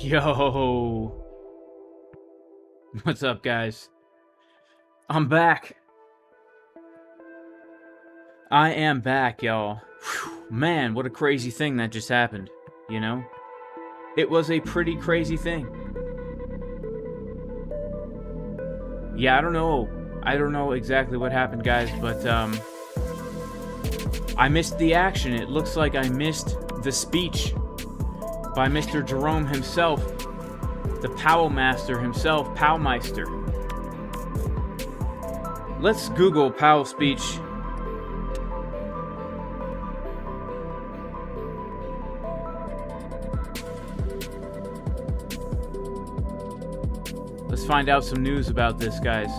Yo, what's up, guys? I'm back. I am back, y'all. Man, what a crazy thing that just happened, you know? It was a pretty crazy thing. Yeah, I don't know exactly what happened, guys, but I missed the action. It looks like I missed the speech by Mr. Jerome himself, the Powell Master himself, Powellmeister. Let's Google Powell speech. Let's find out some news about this, guys.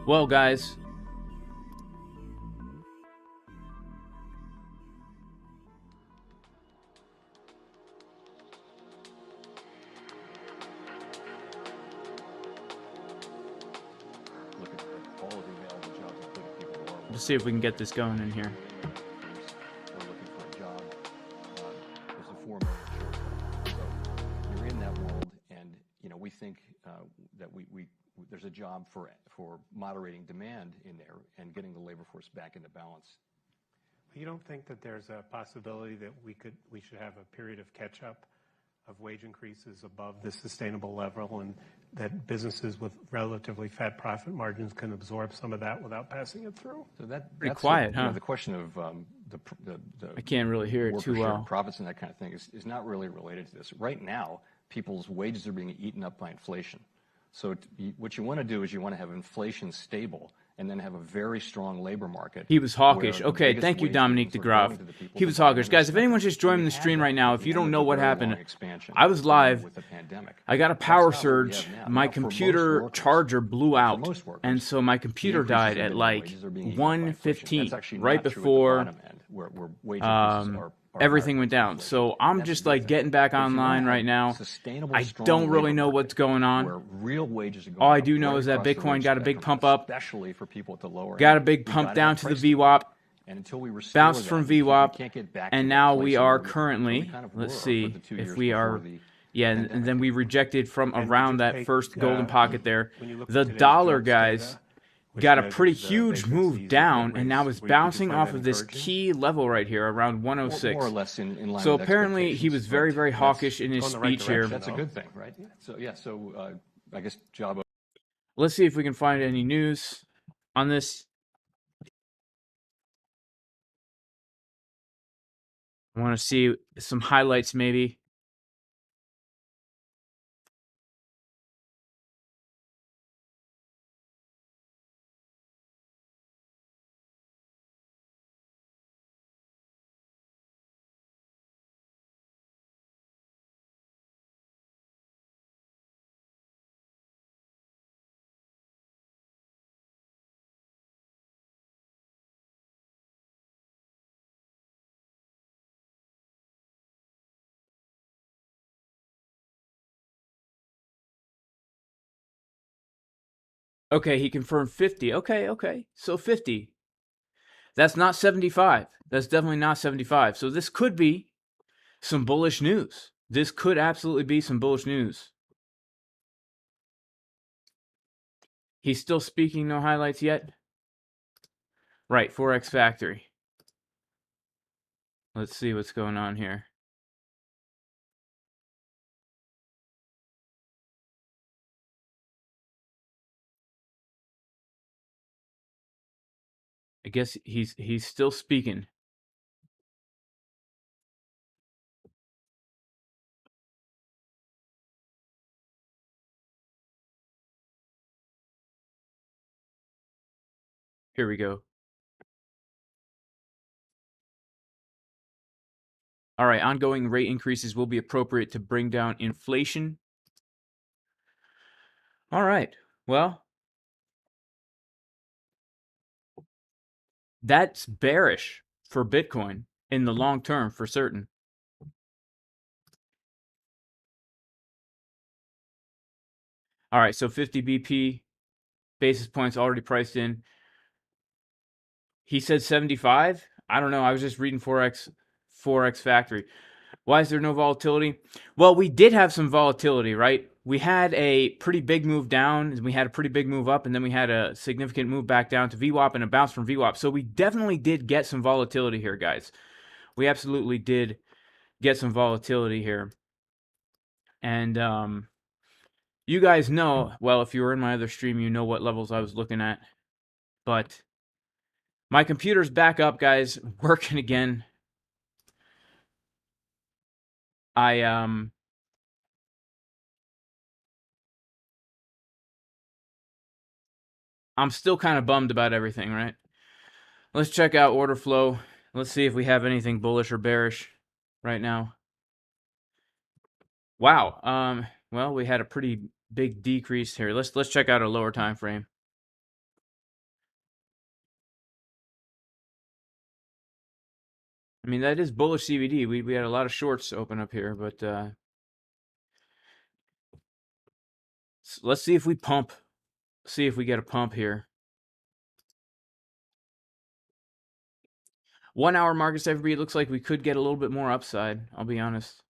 Well, guys, let's see if we can get this going in here. We're looking for a job. There's a 4 million shortfall. So you're in that world, and we think that there's a job for moderating demand in there and getting the labor force back into balance. You don't think that there's a possibility that we should have a period of catch-up of wage increases above the sustainable level, and that businesses with relatively fat profit margins can absorb some of that without passing it through? So that's pretty quiet, huh? The question of I can't really hear it too well. Profits and that kind of thing is not really related to this. Right now, people's wages are being eaten up by inflation. So what you want to do is you want to have inflation stable and then have a very strong labor market. He was hawkish. Okay, thank you, Dominique DeGraaf. He was hawkish. Guys, if anyone's just joining the stream right now, if you don't know what happened, I was live. I got a power surge. My computer charger blew out, and so my computer died at like 1:15, right before everything went down. So I'm just like getting back online right now. I don't really know what's going on. All I do know is that Bitcoin got a big pump up, got a big pump down to the VWAP, bounced from VWAP, and now we are currently, let's see if we are, yeah, and then we rejected from around that first golden pocket there. The dollar, guys, got a pretty huge move down, and now is bouncing off of this key level right here around 106. More or less in line so with apparently he was very, very hawkish in his speech here. That's a good thing, right? So yeah, I guess job. Let's see if we can find any news on this. I want to see some highlights maybe. Okay, he confirmed 50. Okay. So 50. That's not 75. That's definitely not 75. So this could be some bullish news. This could absolutely be some bullish news. He's still speaking, no highlights yet? Right, Forex Factory. Let's see what's going on here. I guess he's still speaking. Here we go. All right, ongoing rate increases will be appropriate to bring down inflation. All right, well, that's bearish for Bitcoin in the long term for certain. All right, so 50 BP basis points already priced in. He said 75. I don't know. I was just reading Forex Factory. Why is there no volatility? Well, we did have some volatility, right? We had a pretty big move down, and we had a pretty big move up, and then we had a significant move back down to VWAP and a bounce from VWAP. So we definitely did get some volatility here, guys. We absolutely did get some volatility here. And you guys know, well, if you were in my other stream, you know what levels I was looking at. But my computer's back up, guys, working again. I'm still kind of bummed about everything, right? Let's check out order flow. Let's see if we have anything bullish or bearish right now. Wow. Well, we had a pretty big decrease here. Let's check out a lower time frame. I mean, that is bullish CVD. We had a lot of shorts open up here, but let's see if we pump. See if we get a pump here. 1 hour market everybody, it looks like we could get a little bit more upside, I'll be honest.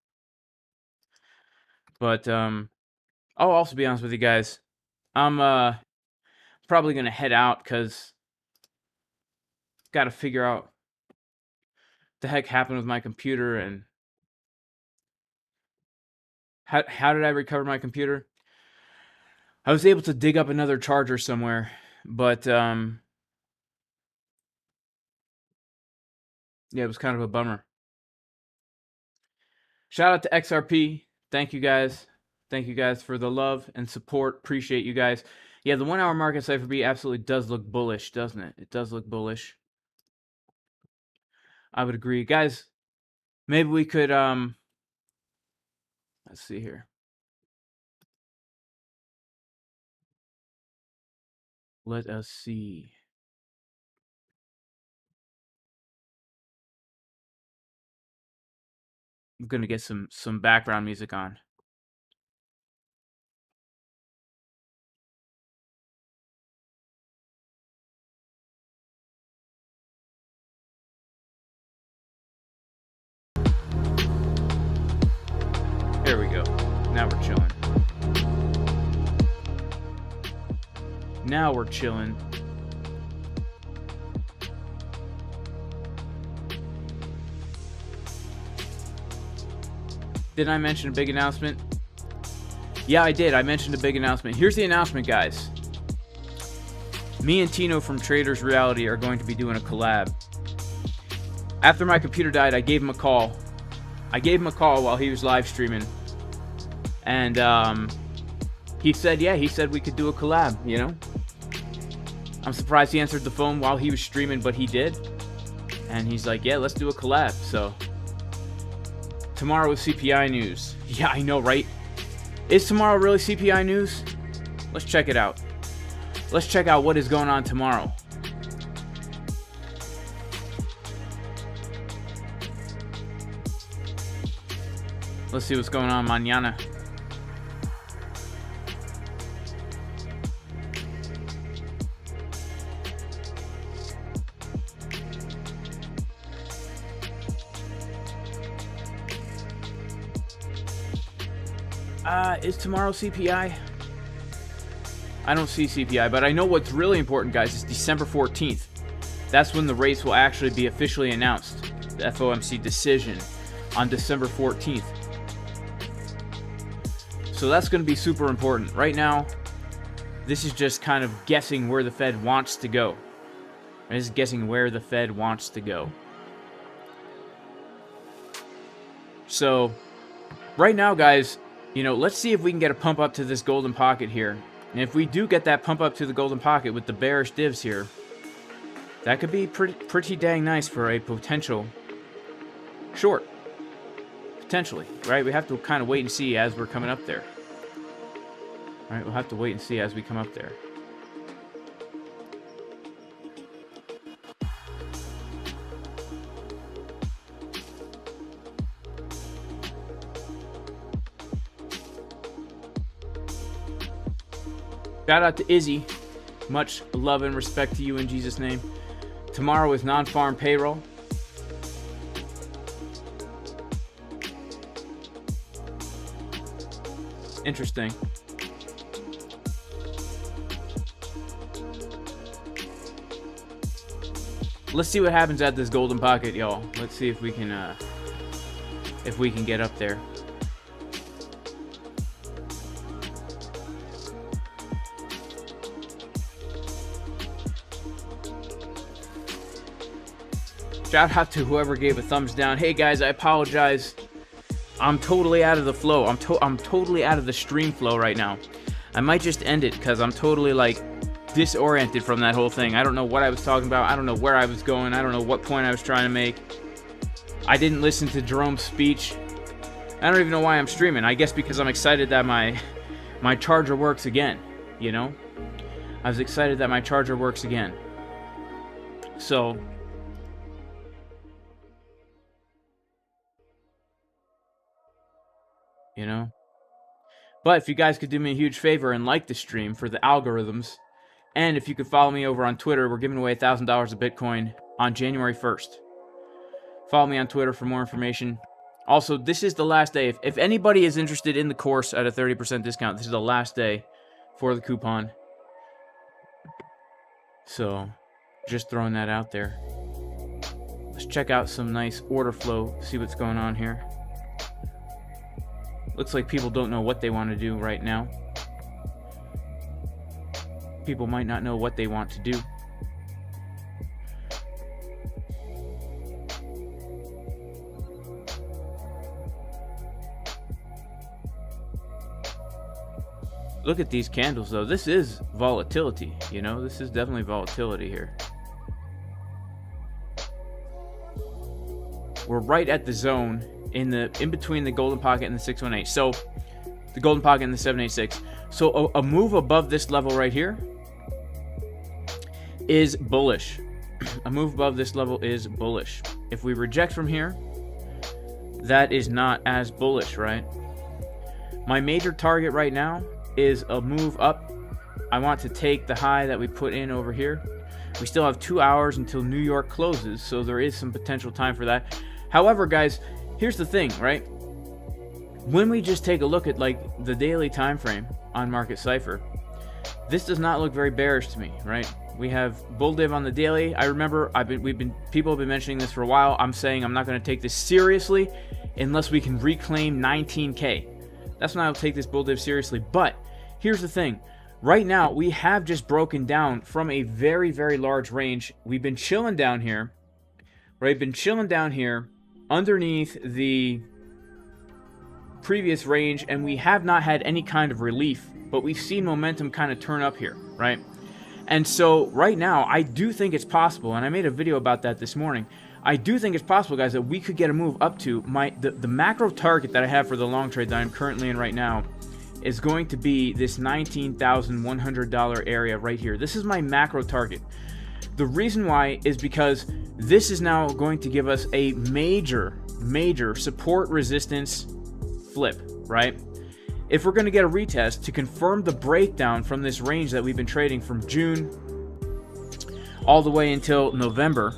But I'll also be honest with you guys. I'm probably gonna head out because got to figure out what the heck happened with my computer and how did I recover my computer? I was able to dig up another charger somewhere, but yeah, it was kind of a bummer. Shout out to XRP. Thank you guys. Thank you guys for the love and support. Appreciate you guys. Yeah, the 1 hour market cipher B absolutely does look bullish, doesn't it? It does look bullish. I would agree. Guys, maybe we could let's see here. Let us see. I'm gonna get some background music on. There we go. Now we're chilling. Now we're chilling. Did I mention a big announcement? Yeah, I did. I mentioned a big announcement. Here's the announcement, guys. Me and Tino from Traders Reality are going to be doing a collab. After my computer died, I gave him a call. I gave him a call while he was live streaming. And he said, yeah, he said we could do a collab, you know? I'm surprised he answered the phone while he was streaming, but he did. And he's like, yeah, let's do a collab. So, tomorrow is CPI news. Yeah, I know, right? Is tomorrow really CPI news? Let's check it out. Let's check out what is going on tomorrow. Let's see what's going on mañana. Is tomorrow CPI? I don't see CPI, but I know what's really important, guys, is December 14th. That's when the rates will actually be officially announced. The FOMC decision on December 14th. So that's going to be super important. Right now, this is just kind of guessing where the Fed wants to go. This is guessing where the Fed wants to go. So, right now, guys, you know, let's see if we can get a pump up to this golden pocket here. And if we do get that pump up to the golden pocket with the bearish divs here, that could be pretty dang nice for a potential short. Potentially, right? We have to kind of wait and see as we're coming up there. All right, we'll have to wait and see as we come up there. Shout out to Izzy. Much love and respect to you in Jesus' name. Tomorrow is non-farm payroll. Interesting. Let's see what happens at this golden pocket, y'all. Let's see if we can get up there. Shout out to whoever gave a thumbs down. Hey guys, I apologize. I'm totally out of the flow. I'm totally out of the stream flow right now. I might just end it because I'm totally like disoriented from that whole thing. I don't know what I was talking about. I don't know where I was going. I don't know what point I was trying to make. I didn't listen to Jerome's speech. I don't even know why I'm streaming. I guess because I'm excited that my charger works again, you know? I was excited that my charger works again. So, you know? But if you guys could do me a huge favor and like the stream for the algorithms, and if you could follow me over on Twitter, we're giving away $1,000 of Bitcoin on January 1st. Follow me on Twitter for more information. Also, this is the last day. If anybody is interested in the course at a 30% discount, this is the last day for the coupon. So, just throwing that out there. Let's check out some nice order flow, see what's going on here. Looks like people don't know what they want to do right now. People might not know what they want to do. Look at these candles though. This is volatility, you know? This is definitely volatility here. We're right at the zone in between the golden pocket and the 618. So the golden pocket and the 786. So a move above this level right here is bullish. A move above this level is bullish. If we reject from here, that is not as bullish, right? My major target right now is a move up. I want to take the high that we put in over here. We still have 2 hours until New York closes, so there is some potential time for that. However, guys, here's the thing, right? When we just take a look at like the daily time frame on Market Cipher, this does not look very bearish to me, right? We have bull div on the daily. I remember people have been mentioning this for a while. I'm saying I'm not going to take this seriously unless we can reclaim 19K. That's when I'll take this bull div seriously. But here's the thing. Right now, we have just broken down from a very, very large range. We've been chilling down here. right? Been chilling down here underneath the previous range, and we have not had any kind of relief, but we've seen momentum kind of turn up here, right? And so right now, I do think it's possible, and I made a video about that this morning. I do think it's possible, guys, that we could get a move up to the macro target that I have for the long trade that I'm currently in right now is going to be this $19,100 area right here. This is my macro target. The reason why is because this is now going to give us a major support resistance flip, right? If we're going to get a retest to confirm the breakdown from this range that we've been trading from June all the way until November,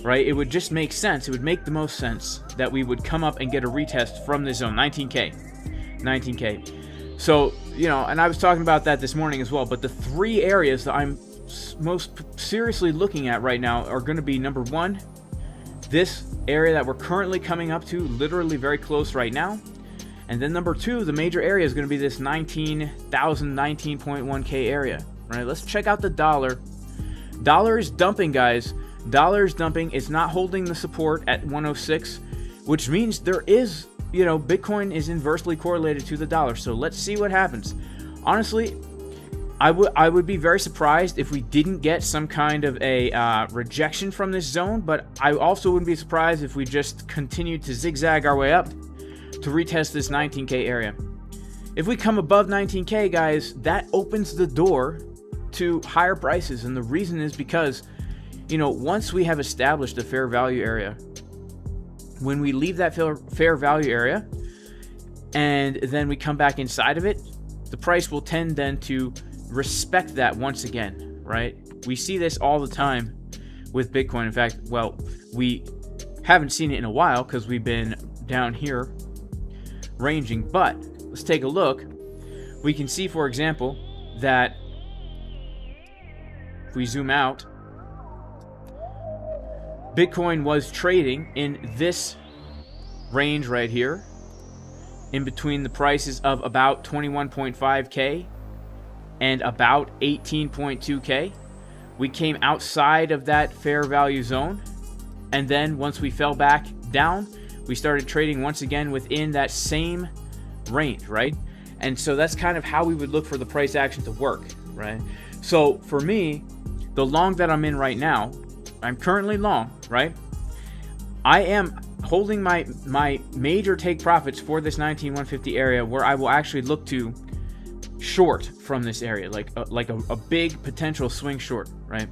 right? It would just make sense. It would make the most sense that we would come up and get a retest from this zone, 19K. So, you know, and I was talking about that this morning as well, but the three areas that I'm most seriously looking at right now are going to be, number one, this area that we're currently coming up to, literally very close right now. And then number two, the major area is going to be this 19.1K area, right? Let's check out the dollar. Dollar is dumping, guys. Dollar is dumping. It's not holding the support at 106, which means there is, you know, Bitcoin is inversely correlated to the dollar. So let's see what happens. Honestly, I would be very surprised if we didn't get some kind of a rejection from this zone, but I also wouldn't be surprised if we just continued to zigzag our way up to retest this 19K area. If we come above 19K, guys, that opens the door to higher prices, and the reason is because, you know, once we have established a fair value area, when we leave that fair value area and then we come back inside of it, the price will tend then to respect that once again, right? We see this all the time with Bitcoin. In fact, well, we haven't seen it in a while because we've been down here ranging, but let's take a look. We can see, for example, that if we zoom out, Bitcoin was trading in this range right here, in between the prices of about 21.5K and about 18.2K. We came outside of that fair value zone, and then once we fell back down, we started trading once again within that same range, right? And so that's kind of how we would look for the price action to work, right? So for me, the long that I'm in right now, I'm currently long, right? I am holding my major take profits for this 19,150 area, where I will actually look to short from this area, like a big potential swing short, right?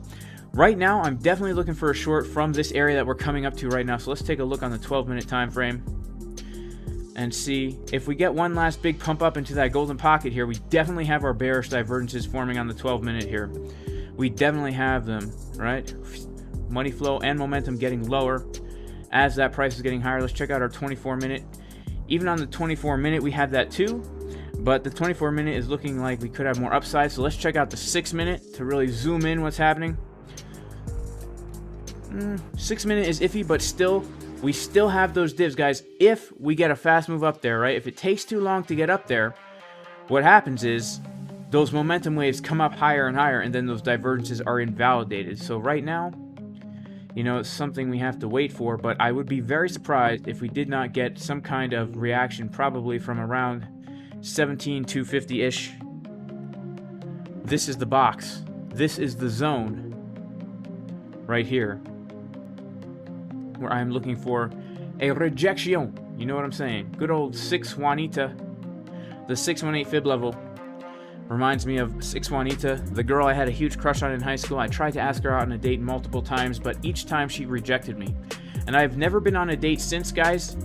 Right now, I'm definitely looking for a short from this area that we're coming up to right now. So let's take a look on the 12-minute time frame and see if we get one last big pump up into that golden pocket here. We definitely have our bearish divergences forming on the 12-minute here. We definitely have them, right? Money flow and momentum getting lower as that price is getting higher. Let's check out our 24-minute. Even on the 24-minute, we have that too, but the 24-minute is looking like we could have more upside. So let's check out the 6-minute to really zoom in what's happening. 6-minute is iffy, but still, we still have those divs, guys. If we get a fast move up there, right? If it takes too long to get up there, what happens is those momentum waves come up higher and higher, and then those divergences are invalidated. So right now, you know, it's something we have to wait for, but I would be very surprised if we did not get some kind of reaction, probably from around 17,250-ish. This is the box. This is the zone right here, where I'm looking for a rejection. You know what I'm saying? Good old 6 Juanita. The 618 fib level reminds me of 6 Juanita, the girl I had a huge crush on in high school. I tried to ask her out on a date multiple times, but each time she rejected me. And I've never been on a date since, guys.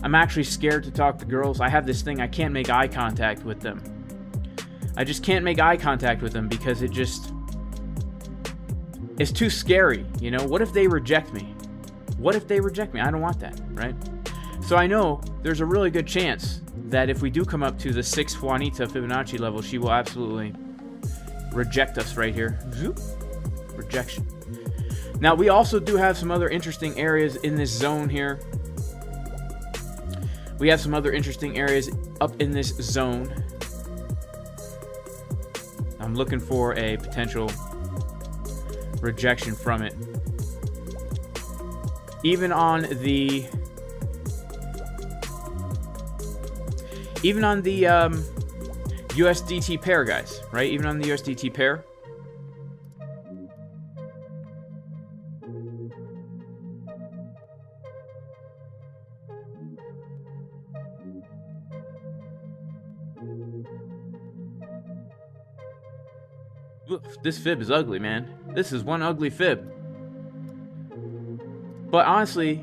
I'm actually scared to talk to girls. I have this thing, I can't make eye contact with them. I just can't make eye contact with them because it's too scary, you know? What if they reject me? What if they reject me? I don't want that, right? So I know there's a really good chance that if we do come up to the 6 Juanita Fibonacci level, she will absolutely reject us right here. Zoop. Rejection. Now, we also do have some other interesting areas in this zone here. We have some other interesting areas up in this zone. I'm looking for a potential rejection from it. even on the USDT pair, guys, right? Even on the USDT pair. Oof, this fib is ugly, man. This is one ugly fib. But honestly,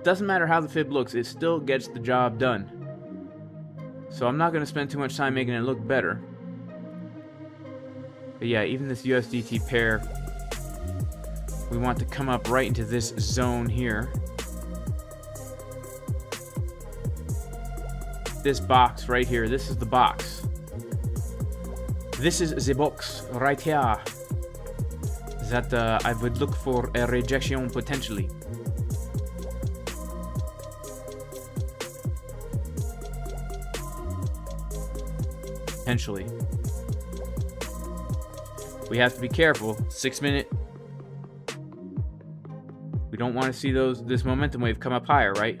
doesn't matter how the fib looks, it still gets the job done. So I'm not going to spend too much time making it look better. But yeah, even this USDT pair, we want to come up right into this zone here. This box right here, this is the box. This is the box right here that I would look for a rejection potentially. Potentially. We have to be careful. 6 minute. We don't want to see this momentum wave come up higher, right?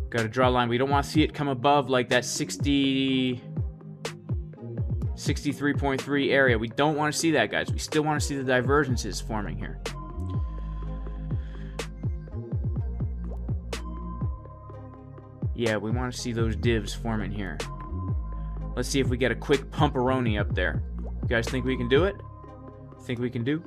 Got to draw a line. We don't want to see it come above like that 63.3 area. We don't want to see that, guys. We still want to see the divergences forming here. Yeah, we want to see those divs forming here. Let's see if we get a quick pumperoni up there. You guys think we can do it? Think we can do?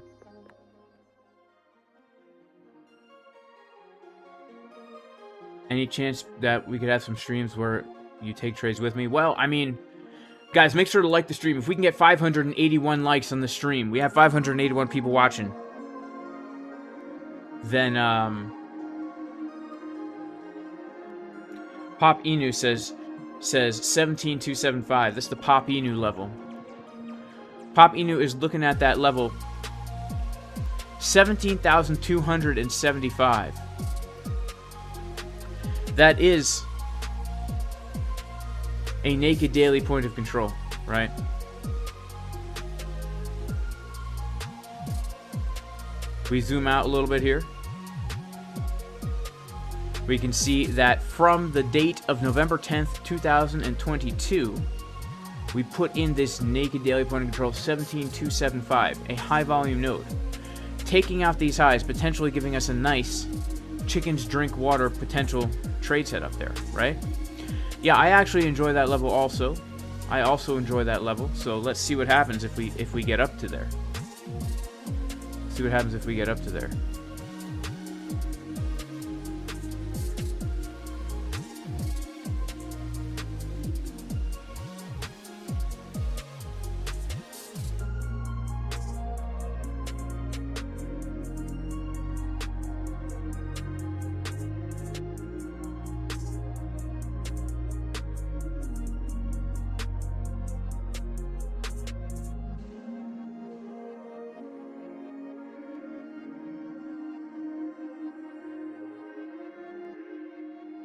Any chance that we could have some streams where you take trades with me? Well, I mean, guys, make sure to like the stream. If we can get 581 likes on the stream, we have 581 people watching, then Pop Inu says 17,275. That's the Pop Inu level. Pop Inu is looking at that level 17,275. That is a naked daily point of control, right? We zoom out a little bit here. We can see that from the date of November 10th, 2022, we put in this naked daily point of control 17,275, a high volume node. Taking out these highs, potentially giving us a nice chickens drink water potential trade setup there, right? Yeah, I actually enjoy that level also. I also enjoy that level. So let's see what happens if we get up to there. See what happens if we get up to there.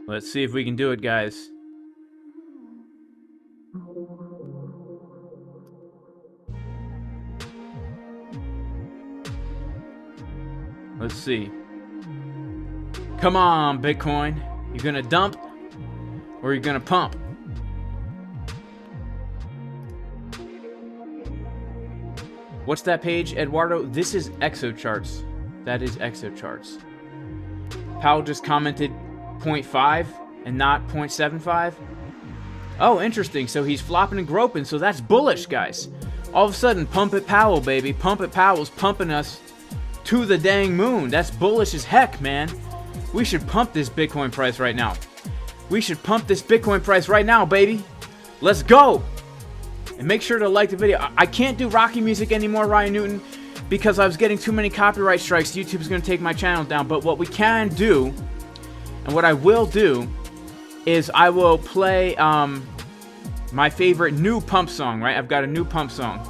Let's see if we can do it, guys. Let's see. Come on, Bitcoin. You gonna dump or you gonna pump? What's that page, Eduardo? This is ExoCharts. That is ExoCharts. Powell just commented 0.5 and not 0.75. Oh, interesting. So he's flopping and groping. So that's bullish, guys. All of a sudden, Pump It Powell, baby. Pump It Powell's pumping us to the dang moon. That's bullish as heck, man. We should pump this Bitcoin price right now. We should pump this Bitcoin price right now, baby. Let's go. And make sure to like the video. I can't do Rocky music anymore, Ryan Newton, because I was getting too many copyright strikes. YouTube's going to take my channel down. But what we can do, and what I will do, is I will play my favorite new pump song, right? I've got a new pump song.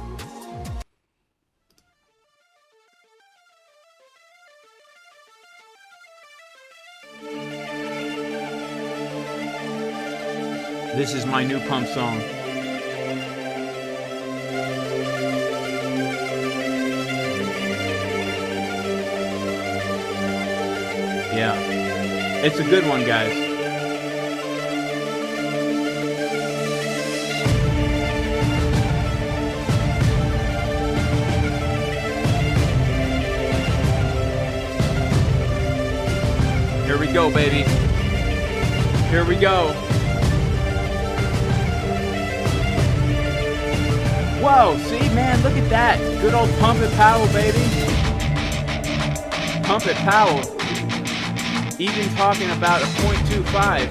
This is my new pump song. Yeah. It's a good one, guys. Here we go, baby. Here we go. Whoa, see, man, look at that. Good old Pump It Powell, baby. Pump It Powell. Even talking about a .25.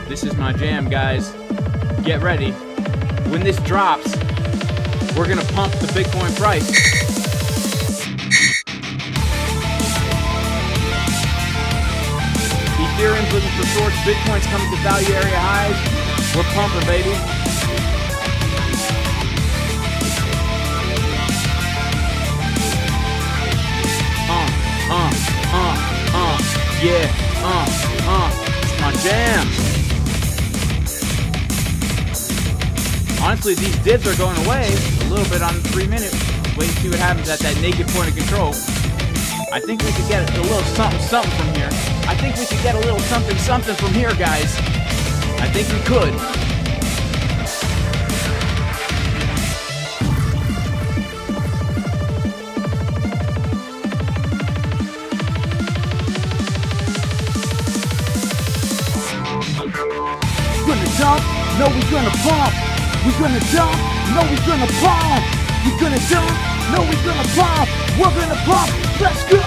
This is my jam, guys. Get ready. When this drops, we're gonna pump the Bitcoin price. Ethereum's looking for shorts. Bitcoin's coming to value area highs. We're pumping, baby. Yeah, it's my jam. Honestly, these dips are going away a little bit on the 3 minute. Wait and see what happens at that naked point of control. I think we could get a little something from here. I think we could get a little something from here, guys. I think we could. We're gonna dump, no, we're gonna pump. We're gonna dump, no, we're gonna pump. We're gonna dump, no, we're gonna pump. We're gonna pump, let's go!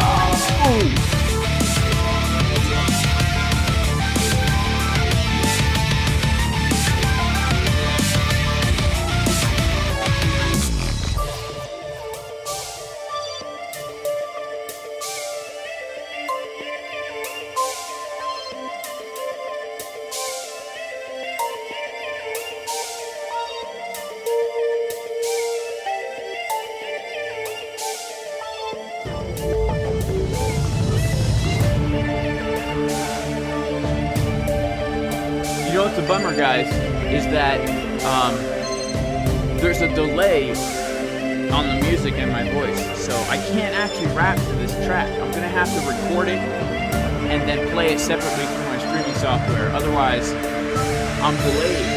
You know what's a bummer, guys, is that there's a delay on the music and my voice, so I can't actually rap to this track. I'm gonna have to record it and then play it separately through my streaming software. Otherwise, I'm delayed.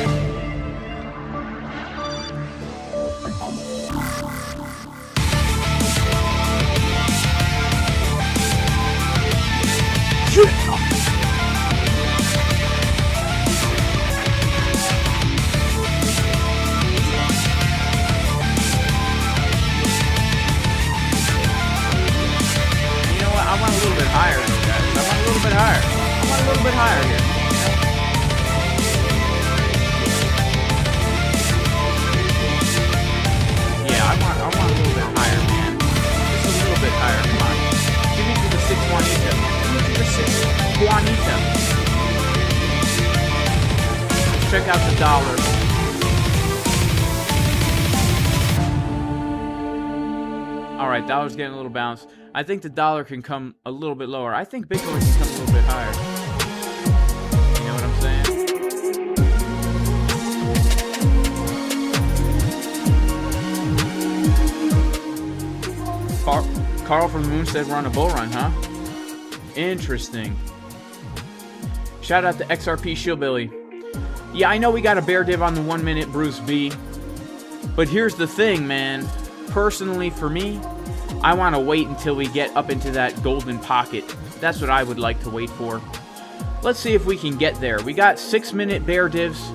Higher, guys. I want a little bit higher. I want a little bit higher here. Yeah, I want a little bit higher, man. Just a little bit higher. Come on. Give me to the 6 Juanita. Give me to the 6 Juanita. Let's check out the dollar. Alright, dollar's getting a little bounce. I think the dollar can come a little bit lower. I think Bitcoin can come a little bit higher. You know what I'm saying? Carl from the Moon said we're on a bull run, huh? Interesting. Shout out to XRP Shillbilly. Yeah, I know we got a bear div on the 1 minute Bruce B. But here's the thing, man. Personally, for me, I want to wait until we get up into that golden pocket. That's what I would like to wait for. Let's see if we can get there. We got 6 minute bear divs.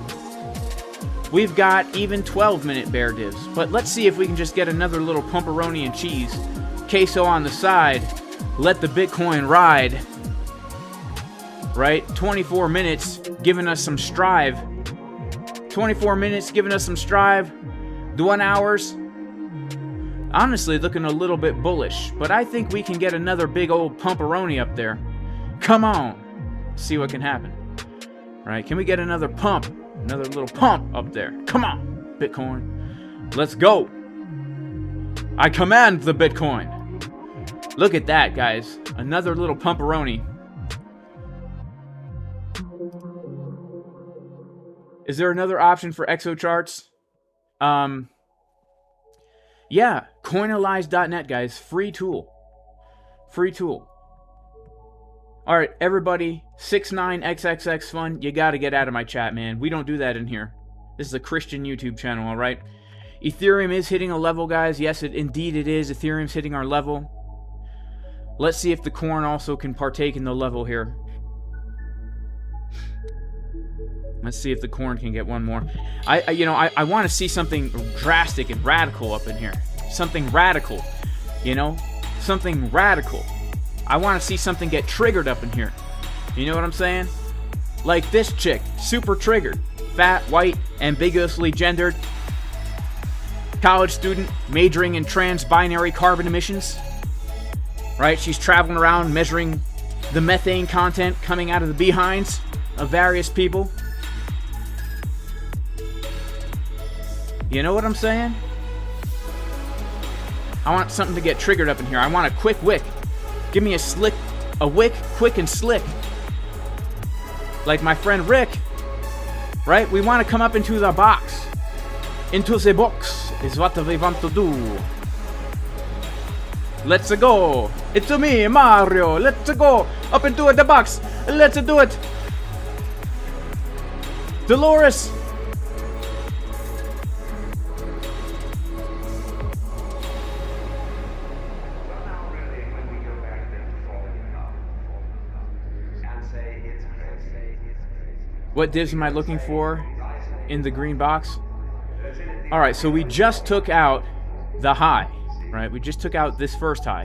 We've got even 12 minute bear divs. But let's see if we can just get another little pumperoni and cheese. Queso on the side. Let the Bitcoin ride. Right? 24 minutes giving us some strive. 24 minutes giving us some strive. The 1 hours. Honestly, looking a little bit bullish, but I think we can get another big old pumperoni up there. Come on. See what can happen. Right? Can we get another pump? Another little pump up there. Come on, Bitcoin. Let's go. I command the Bitcoin. Look at that, guys. Another little pumperoni. Is there another option for exo charts? Yeah, coinalyze.net, guys. Free tool. Free tool. All right, everybody, 69XXX fun. You got to get out of my chat, man. We don't do that in here. This is a Christian YouTube channel, all right? Ethereum is hitting a level, guys. Yes, indeed it is. Ethereum's hitting our level. Let's see if the corn also can partake in the level here. Let's see if the corn can get one more. I want to see something drastic and radical up in here. Something radical, you know? Something radical. I want to see something get triggered up in here. You know what I'm saying? Like this chick, super triggered. Fat, white, ambiguously gendered. College student majoring in trans-binary carbon emissions. Right? She's traveling around measuring the methane content coming out of the behinds of various people. You know what I'm saying? I want something to get triggered up in here. I want a quick wick. Give me a wick, quick and slick. Like my friend Rick. Right? We want to come up into the box. Into the box is what we want to do. Let's go. It's me, Mario. Let's go up into the box. Let's do it. Dolores. What divs am I looking for in the green box? All right, so we just took out the high, right? We just took out this first high.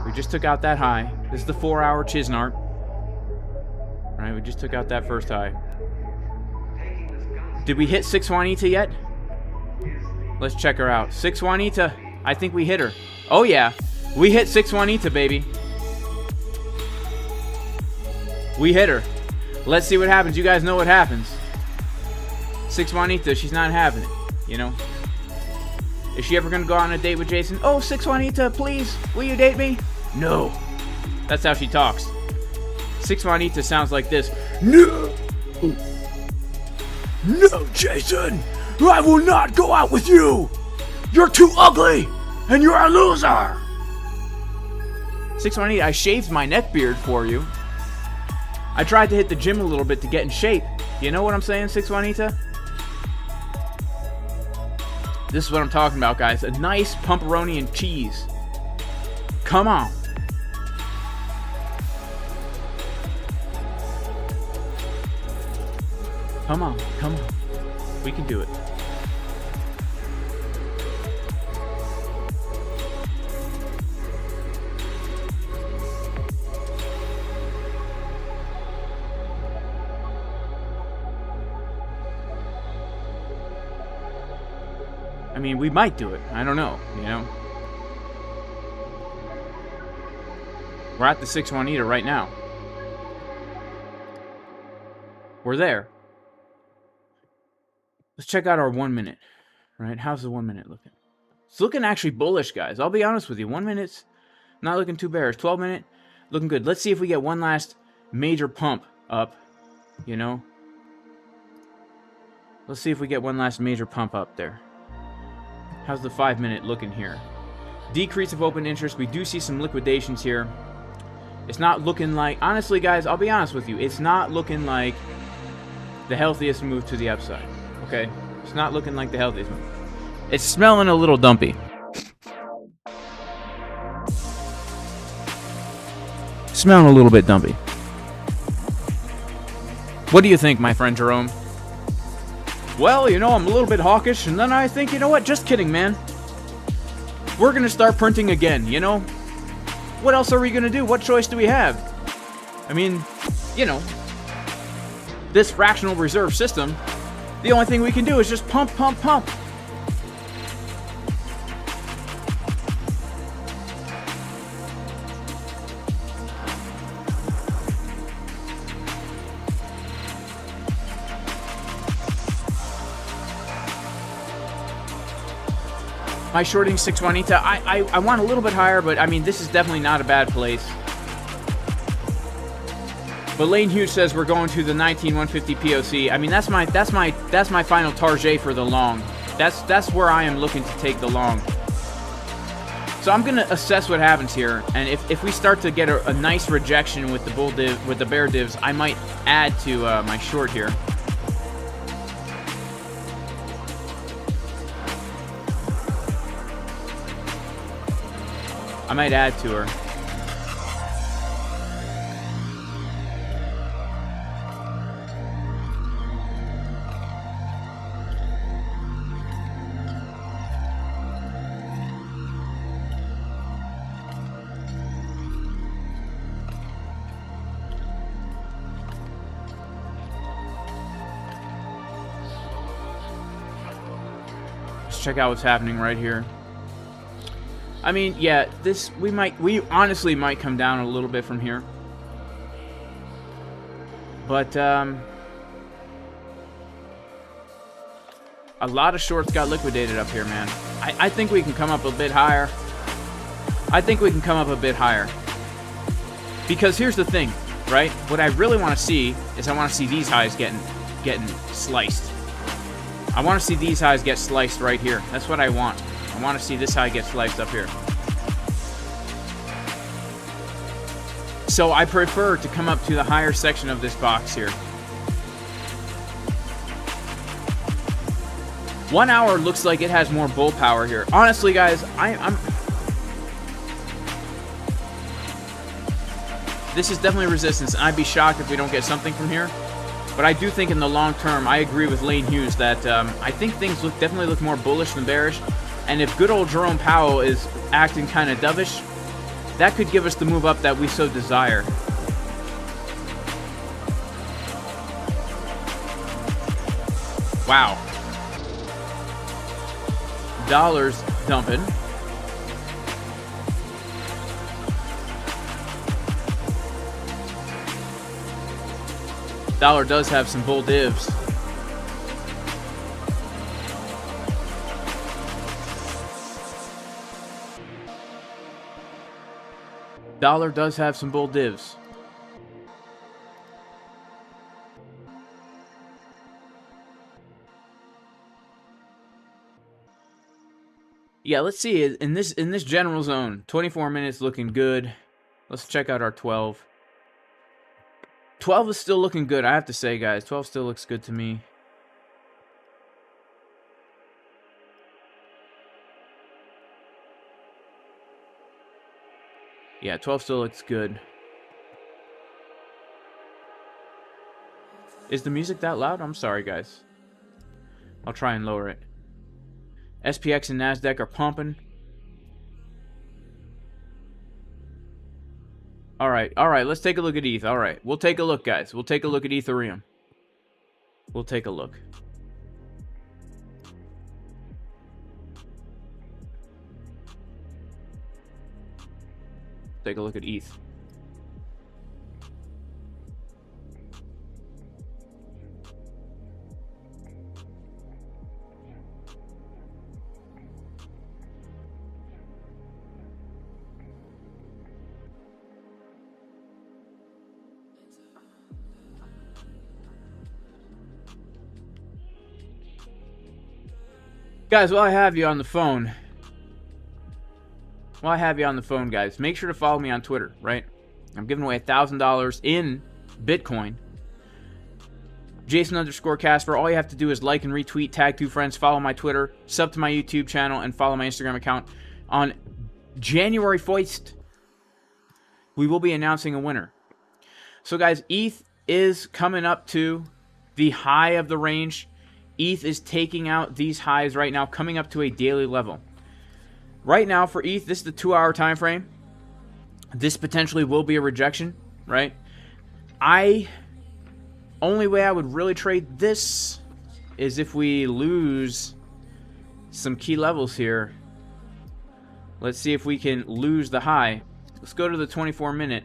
We just took out that high. This is the 4-hour Chisnart. Right, we just took out that first high. Did we hit 6 Juanita yet? Let's check her out. 6 Juanita, I think we hit her. Oh yeah, we hit 6 Juanita, baby. We hit her. Let's see what happens. You guys know what happens. 6 Juanita, she's not having it, you know? Is she ever going to go on a date with Jason? Oh, 6 Juanita, please, will you date me? No. That's how she talks. 6 Juanita sounds like this. No! No, Jason! I will not go out with you! You're too ugly! And you're a loser! 6 Juanita, I shaved my neck beard for you. I tried to hit the gym a little bit to get in shape. You know what I'm saying, 6 Juanita? This is what I'm talking about, guys. A nice pumperoni and cheese. Come on. Come on, come on. We can do it. I mean, we might do it. I don't know, you know? We're at the 6 Juanita right now. We're there. Let's check out our 1 minute, right? How's the 1 minute looking? It's looking actually bullish, guys. I'll be honest with you. 1 minute's not looking too bearish. 12 minute, looking good. Let's see if we get one last major pump up, you know? Let's see if we get one last major pump up there. How's the 5 minute looking here? Decrease of open interest. We do see some liquidations here. It's not looking like... Honestly, guys, I'll be honest with you. It's not looking like the healthiest move to the upside. Okay? It's not looking like the healthiest move. It's smelling a little dumpy. Smelling a little bit dumpy. What do you think, my friend Jerome? Well, you know, I'm a little bit hawkish, and then I think, you know what? Just kidding, man. We're going to start printing again, you know? What else are we going to do? What choice do we have? I mean, you know, this fractional reserve system, the only thing we can do is just pump, pump, pump. My shorting 6 Juanita, I want a little bit higher, but I mean, this is definitely not a bad place. But Lane Hughes says we're going to the 19-150 POC. I mean, that's my final target for the long. That's where I am looking to take the long. So I'm gonna assess what happens here, and if we start to get a nice rejection with the bull div, with the bear divs, I might add to my short here. I might add to her. Check out what's happening right here. I mean, yeah, we honestly might come down a little bit from here. But a lot of shorts got liquidated up here, man. I think we can come up a bit higher. I think we can come up a bit higher. Because here's the thing, right? What I really want to see is I want to see these highs getting sliced. I want to see these highs get sliced right here. That's what I want. I want to see this high get sliced up here. So I prefer to come up to the higher section of this box here. 1 hour looks like it has more bull power here. Honestly, guys, I'm... This is definitely resistance. I'd be shocked if we don't get something from here. But I do think in the long term, I agree with Lane Hughes that I think things definitely look more bullish than bearish. And if good old Jerome Powell is acting kind of dovish, that could give us the move up that we so desire. Wow. Dollar's dumping. Dollar does have some bull divs. Dollar does have some bull divs. Yeah, let's see in this general zone. 24 minutes looking good. Let's check out our 12. 12 is still looking good, I have to say, guys. 12 still looks good to me. Yeah, 12 still looks good. Is the music that loud? I'm sorry, guys. I'll try and lower it. SPX and NASDAQ are pumping. Alright, let's take a look at ETH. Alright, we'll take a look, guys. We'll take a look at Ethereum. We'll take a look. Take a look at ETH. Guys, while I have you on the phone, guys, make sure to follow me on Twitter, right? I'm giving away $1,000 in Bitcoin. Jason_Casper. All you have to do is like and retweet, tag 2 friends, follow my Twitter, sub to my YouTube channel, and follow my Instagram account. On January 1st, we will be announcing a winner. So, guys, ETH is coming up to the high of the range. ETH is taking out these highs right now, coming up to a daily level. Right now for ETH, this is the 2-hour time frame. This potentially will be a rejection, right? Only way I would really trade this is if we lose some key levels here. Let's see if we can lose the high. Let's go to the 24-minute.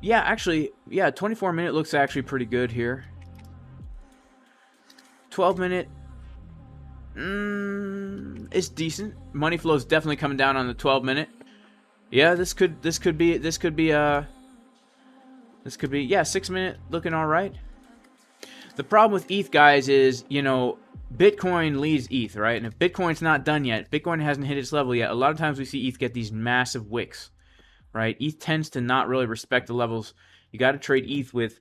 Yeah, actually, yeah, 24-minute looks actually pretty good here. 12-minute, it's decent. Money flow is definitely coming down on the 12-minute. Yeah, this could be This could be, yeah, 6 minute looking all right. The problem with ETH, guys, is, you know, Bitcoin leads ETH, right? And if Bitcoin's not done yet, Bitcoin hasn't hit its level yet, a lot of times we see ETH get these massive wicks, right? ETH tends to not really respect the levels. You got to trade ETH with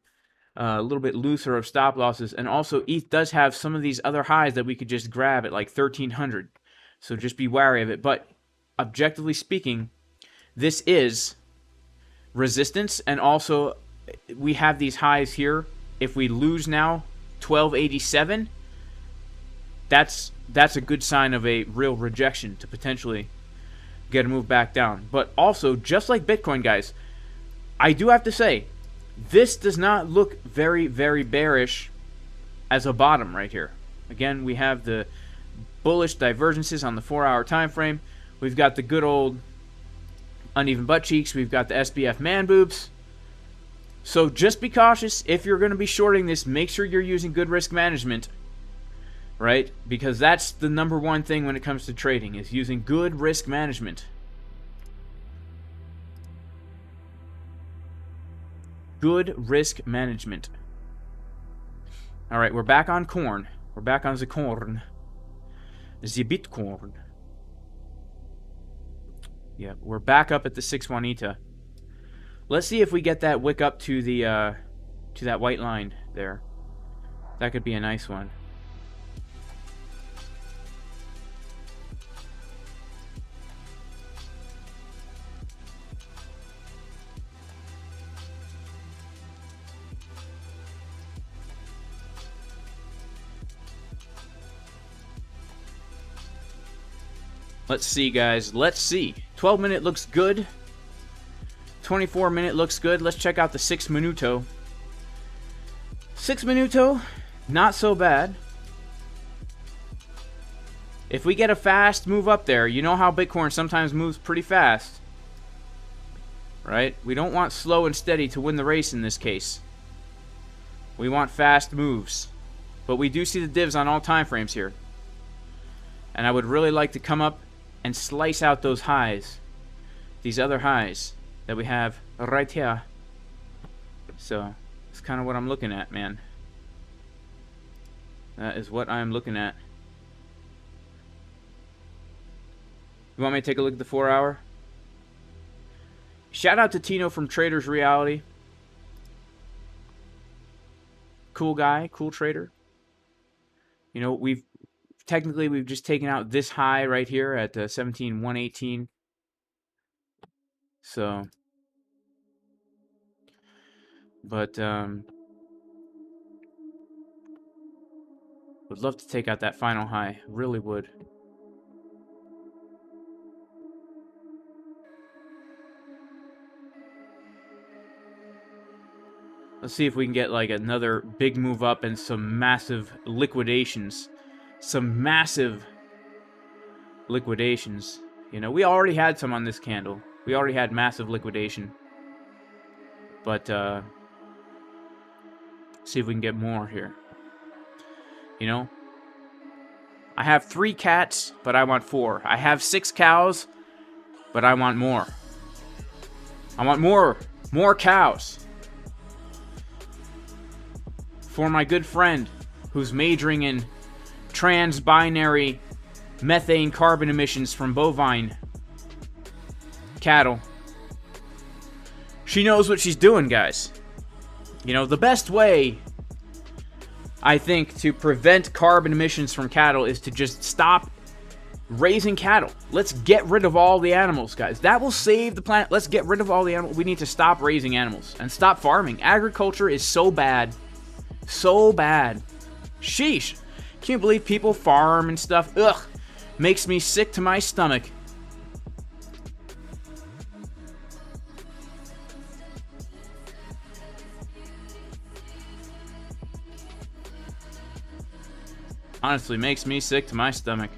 a little bit looser of stop losses. And also, ETH does have some of these other highs that we could just grab at like 1,300. So just be wary of it. But objectively speaking, this is resistance, and also we have these highs here. If we lose now 1287, that's a good sign of a real rejection to potentially get a move back down. But also, just like Bitcoin, guys, I do have to say, this does not look very, very bearish as a bottom right here. Again, we have the bullish divergences on the 4-hour time frame. We've got the good old uneven butt cheeks. We've got the SBF man boobs. So just be cautious. If you're going to be shorting this, make sure you're using good risk management, right? Because that's the number one thing when it comes to trading, is using good risk management. Good risk management. All right, we're back on corn. We're back on the corn. The Bitcoin. Yeah, we're back up at the 6 Juanita. Let's see if we get that wick up to the to that white line there. That could be a nice one. Let's see, guys. Let's see. 12-minute looks good. 24-minute looks good. Let's check out the 6 Minuto. 6 Minuto, not so bad. If we get a fast move up there, you know how Bitcoin sometimes moves pretty fast, right? We don't want slow and steady to win the race in this case. We want fast moves. But we do see the divs on all time frames here. And I would really like to come up and slice out those highs. These other highs that we have right here. So, that's kind of what I'm looking at, man. That is what I'm looking at. You want me to take a look at the 4-hour? Shout out to Tino from Traders Reality. Cool guy, cool trader. You know, we've just taken out this high right here at 17,118. So, but would love to take out that final high. Really would. Let's see if we can get like another big move up and some massive liquidations. Some massive liquidations. You know, we already had some on this candle. We already had massive liquidation. But, see if we can get more here. You know? I have 3 cats, but I want 4. I have 6 cows, but I want more. I want more. More cows. For my good friend who's majoring in trans-binary methane carbon emissions from bovine cattle. She knows what she's doing, guys. You know, the best way, I think, to prevent carbon emissions from cattle is to just stop raising cattle. Let's get rid of all the animals, guys. That will save the planet. Let's get rid of all the animals. We need to stop raising animals and stop farming. Agriculture is so bad. So bad. Sheesh. Can you believe people farm and stuff? Ugh. Makes me sick to my stomach. Honestly, makes me sick to my stomach.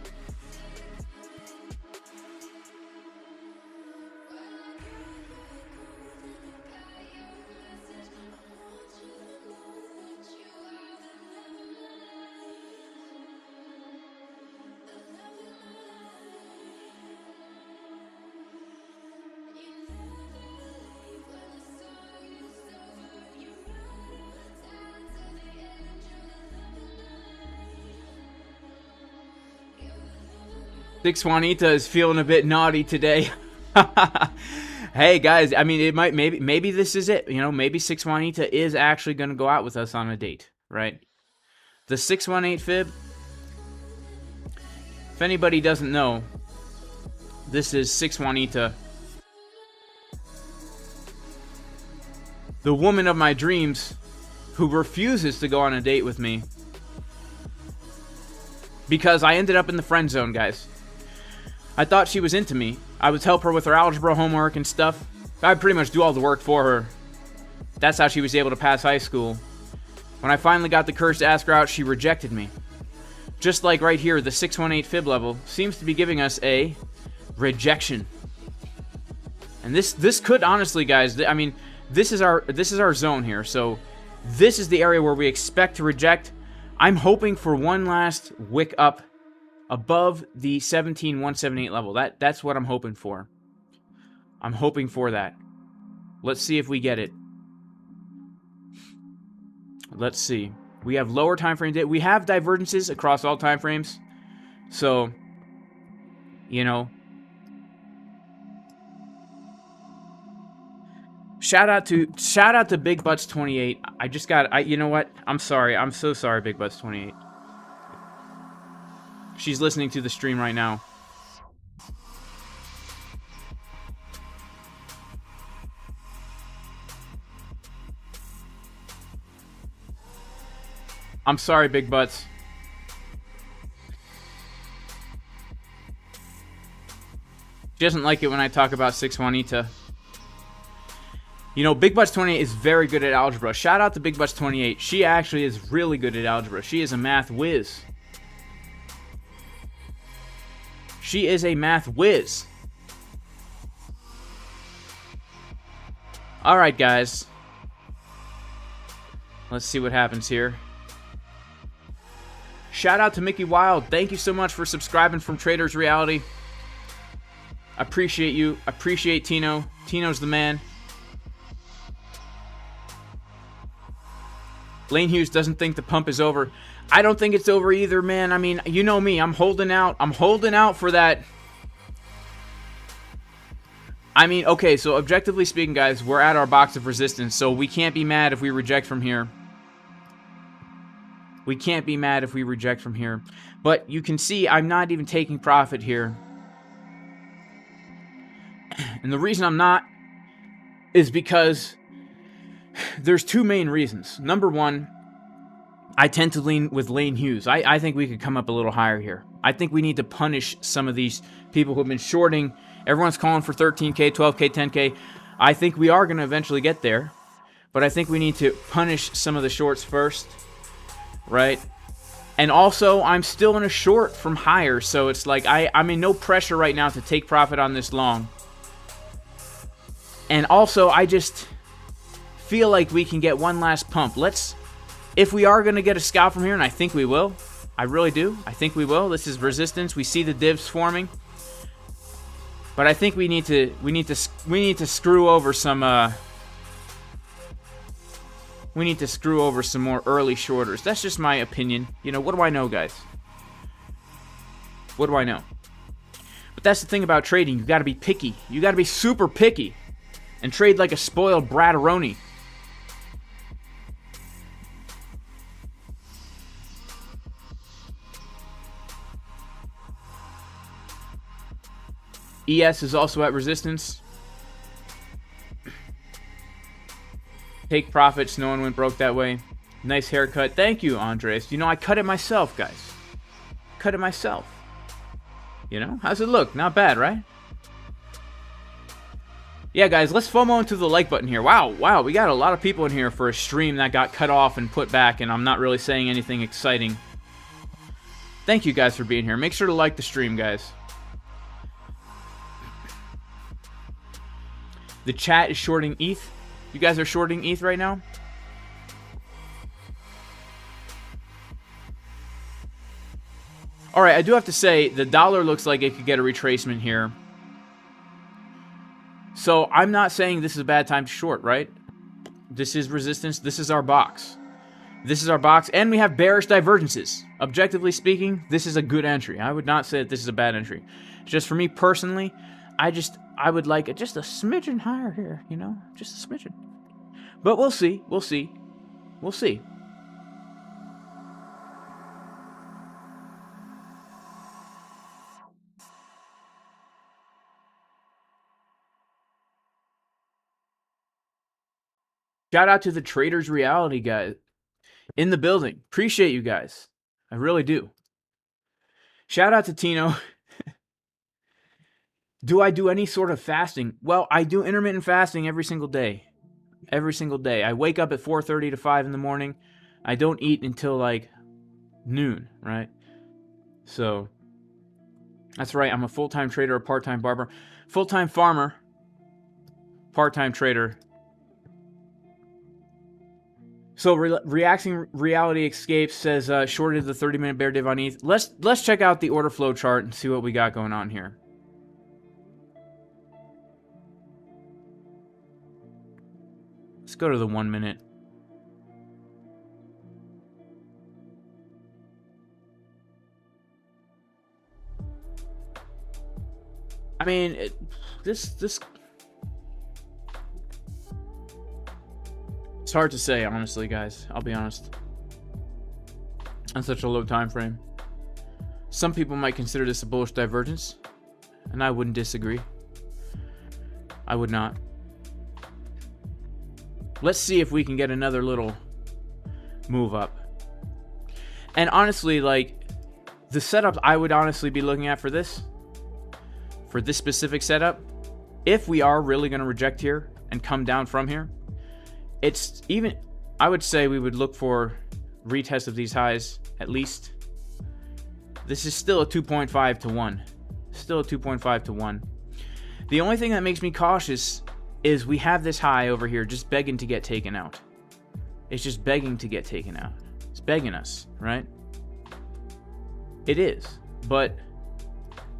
Six Juanita is feeling a bit naughty today. Hey guys, I mean, it might, maybe this is it. You know, maybe 6 Juanita is actually going to go out with us on a date, right? The 618 fib. If anybody doesn't know, this is 6 Juanita, the woman of my dreams, who refuses to go on a date with me because I ended up in the friend zone, guys. I thought she was into me. I would help her with her algebra homework and stuff. I'd pretty much do all the work for her. That's how she was able to pass high school. When I finally got the courage to ask her out, she rejected me. Just like right here, the 618 fib level seems to be giving us a rejection. And this could honestly, guys, I mean, this is our zone here. So this is the area where we expect to reject. I'm hoping for one last wick up above the 17,178 level. That's what I'm hoping for. I'm hoping for that. Let's see if we get it. Let's see. We have lower time frame. We have divergences across all time frames. So, you know, shout out to Big Butts 28. You know what? I'm sorry. I'm so sorry, Big Butts 28. She's listening to the stream right now. I'm sorry, Big Butts. She doesn't like it when I talk about 6 Juanita. You know, Big Butts 28 is very good at algebra. Shout out to Big Butts 28. She actually is really good at algebra. She is a math whiz. She is a math whiz. Alright, guys. Let's see what happens here. Shout out to Mickey Wild. Thank you so much for subscribing from Traders Reality. Appreciate you. Appreciate Tino. Tino's the man. Lane Hughes doesn't think the pump is over. I don't think it's over either, man. I mean, you know me. I'm holding out. I'm holding out for that. I mean, okay, so objectively speaking, guys, we're at our box of resistance, so we can't be mad if we reject from here. We can't be mad if we reject from here. But you can see I'm not even taking profit here. And the reason I'm not is because there's two main reasons. Number one, I tend to lean with Lane Hughes. I think we could come up a little higher here. I think we need to punish some of these people who have been shorting. Everyone's calling for 13K, 12K, 10K. I think we are going to eventually get there. But I think we need to punish some of the shorts first. Right? And also, I'm still in a short from higher. So it's like I'm in no pressure right now to take profit on this long. And also, I just feel like we can get one last pump. If we are going to get a scalp from here, and I think we will. I really do. I think we will. This is resistance. We see the divs forming. But I think we need to screw over some we need to screw over some more early shorters. That's just my opinion. You know, what do I know, guys? What do I know? But that's the thing about trading. You got to be picky. You got to be super picky and trade like a spoiled bratteroni. ES is also at resistance. Take profits. No one went broke that way. Nice haircut. Thank you, Andres. You know, I cut it myself, guys. Cut it myself. You know? How's it look? Not bad, right? Yeah, guys, let's FOMO into the like button here. Wow, we got a lot of people in here for a stream that got cut off and put back, and I'm not really saying anything exciting. Thank you guys for being here. Make sure to like the stream, guys. The chat is shorting ETH. You guys are shorting ETH right now? Alright, I do have to say, the dollar looks like it could get a retracement here. So, I'm not saying this is a bad time to short, right? This is resistance. This is our box. This is our box, and we have bearish divergences. Objectively speaking, this is a good entry. I would not say that this is a bad entry. Just for me personally, I would like it just a smidgen higher here, you know? Just a smidgen. But we'll see. We'll see. We'll see. Shout out to the Traders Reality guys in the building. Appreciate you guys. I really do. Shout out to Tino. Do I do any sort of fasting? Well, I do intermittent fasting every single day. Every single day. I wake up at 4:30 to 5 in the morning. I don't eat until like noon, right? So, that's right. I'm a full-time trader, a part-time barber, full-time farmer, part-time trader. So Reacting Reality Escapes says shorted the 30-minute bear div on ETH. Let's check out the order flow chart and see what we got going on here. Let's go to the 1 minute. I mean, this it's hard to say, honestly, guys. I'll be honest. On such a low time frame. Some people might consider this a bullish divergence, and I wouldn't disagree. I would not. Let's see if we can get another little move up. And honestly, like, the setup I would honestly be looking at for this specific setup, if we are really going to reject here and come down from here, it's even, I would say we would look for retest of these highs at least. This is still a 2.5 to 1. Still a 2.5 to 1. The only thing that makes me cautious is we have this high over here just begging to get taken out. It's just begging to get taken out. It's begging us, right? It is. But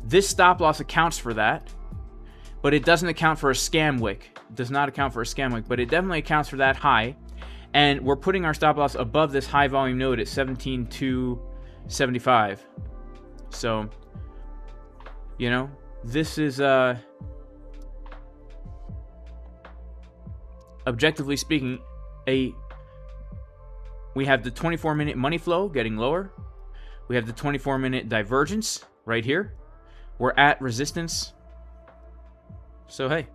this stop loss accounts for that. But it doesn't account for a scam wick. It does not account for a scam wick, but it definitely accounts for that high. And we're putting our stop loss above this high volume node at 17,275. So, you know, this is objectively speaking, we have the 24-minute money flow getting lower. We have the 24-minute divergence right here. We're at resistance. So, hey.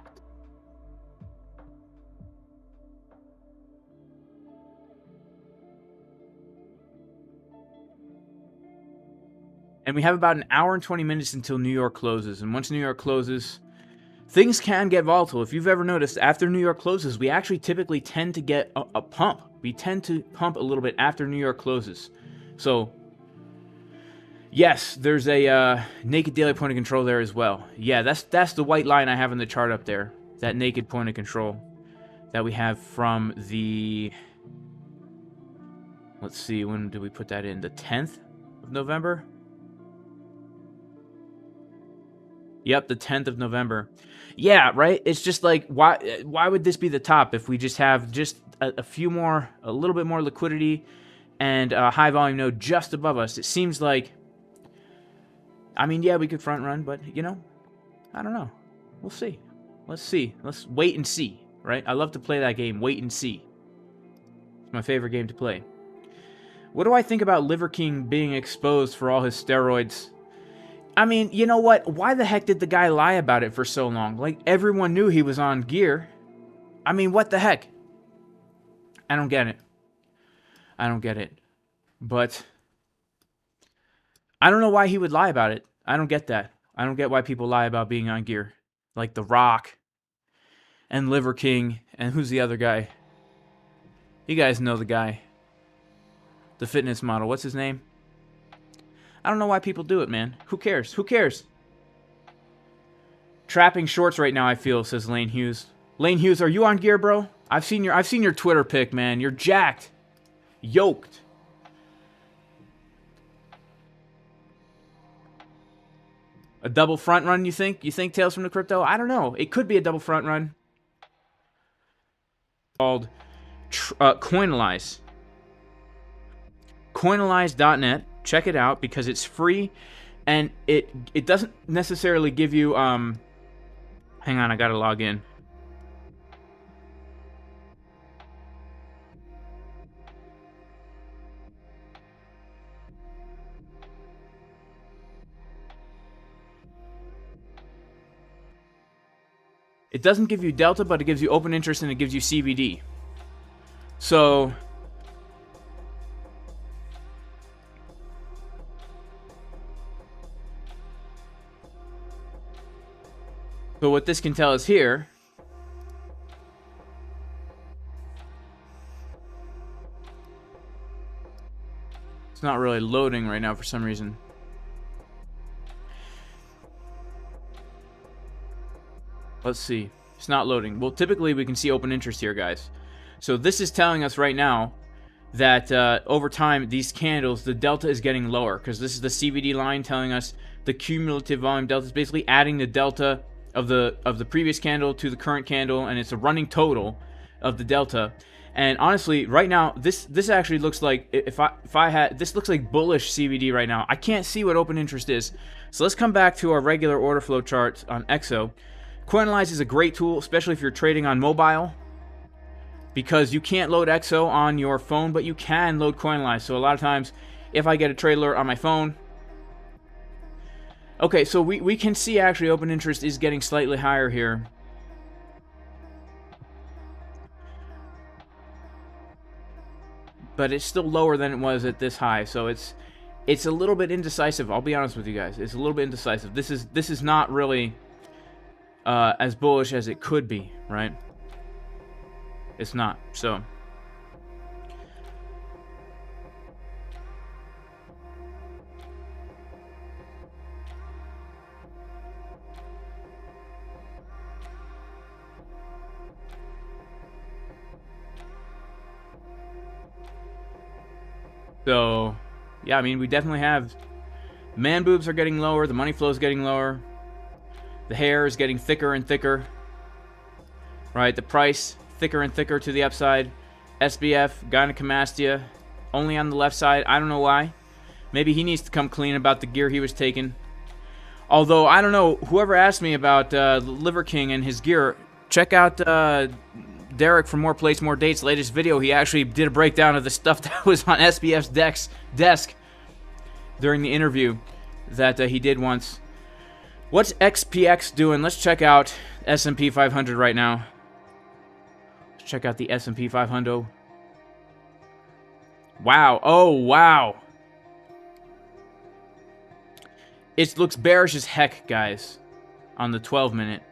And we have about an hour and 20 minutes until New York closes. And once New York closes, things can get volatile. If you've ever noticed, after New York closes, we actually typically tend to get a pump. We tend to pump a little bit after New York closes. So, yes, there's a naked daily point of control there as well. Yeah, that's the white line I have in the chart up there. That naked point of control that we have from the... Let's see, when did we put that in? The 10th of November? Yep, the 10th of November. Yeah, right? It's just like, why would this be the top if we just have just a little bit more liquidity and a high volume node just above us? It seems like, I mean, yeah, we could front run, but, you know, I don't know. We'll see. Let's see. Let's wait and see, right? I love to play that game, wait and see. It's my favorite game to play. What do I think about Liver King being exposed for all his steroids? I mean, you know what? Why the heck did the guy lie about it for so long? Like, everyone knew he was on gear. I mean, what the heck? I don't get it. I don't get it. But I don't know why he would lie about it. I don't get that. I don't get why people lie about being on gear. Like The Rock and Liver King and who's the other guy? You guys know the guy. The fitness model. What's his name? I don't know why people do it, man. Who cares? Who cares? Trapping shorts right now, I feel, says Lane Hughes. Lane Hughes, are you on gear, bro? I've seen your Twitter pic, man. You're jacked. Yoked. A double front run, you think? You think, Tales from the Crypto? I don't know. It could be a double front run. Called Coinalyze. coinalyze.net. Check it out because it's free, and it doesn't necessarily give you hang on, I gotta log in. It doesn't give you delta, but it gives you open interest and it gives you CVD. So what this can tell us here it's not really loading right now for some reason. Let's see. It's not loading. Well, typically we can see open interest here, guys. So this is telling us right now that over time, these candles, the delta is getting lower because this is the CVD line telling us the cumulative volume delta is basically adding the delta of the previous candle to the current candle, and it's a running total of the delta. And honestly, right now, this actually looks like if I had this looks like bullish CVD right now. I can't see what open interest is. So let's come back to our regular order flow chart on XO. Coinalyze is a great tool, especially if you're trading on mobile, because you can't load XO on your phone, but you can load Coinalyze. So a lot of times, if I get a trade alert on my phone, okay, so we can see actually open interest is getting slightly higher here. But it's still lower than it was at this high, so it's a little bit indecisive. I'll be honest with you guys, it's a little bit indecisive. This is not really as bullish as it could be, right? It's not. So yeah, I mean, we definitely have man boobs are getting lower, the money flow is getting lower. The hair is getting thicker and thicker, right? The price, thicker and thicker to the upside. SBF, gynecomastia, only on the left side. I don't know why. Maybe he needs to come clean about the gear he was taking. Although, I don't know, whoever asked me about Liver King and his gear, check out Derek from More Plates, More Dates' latest video. He actually did a breakdown of the stuff that was on SBF's desk during the interview that he did once. What's XPX doing? Let's check out S&P 500 right now. Let's check out the S&P 500. Wow. Oh, wow. It looks bearish as heck, guys, on the 12-minute.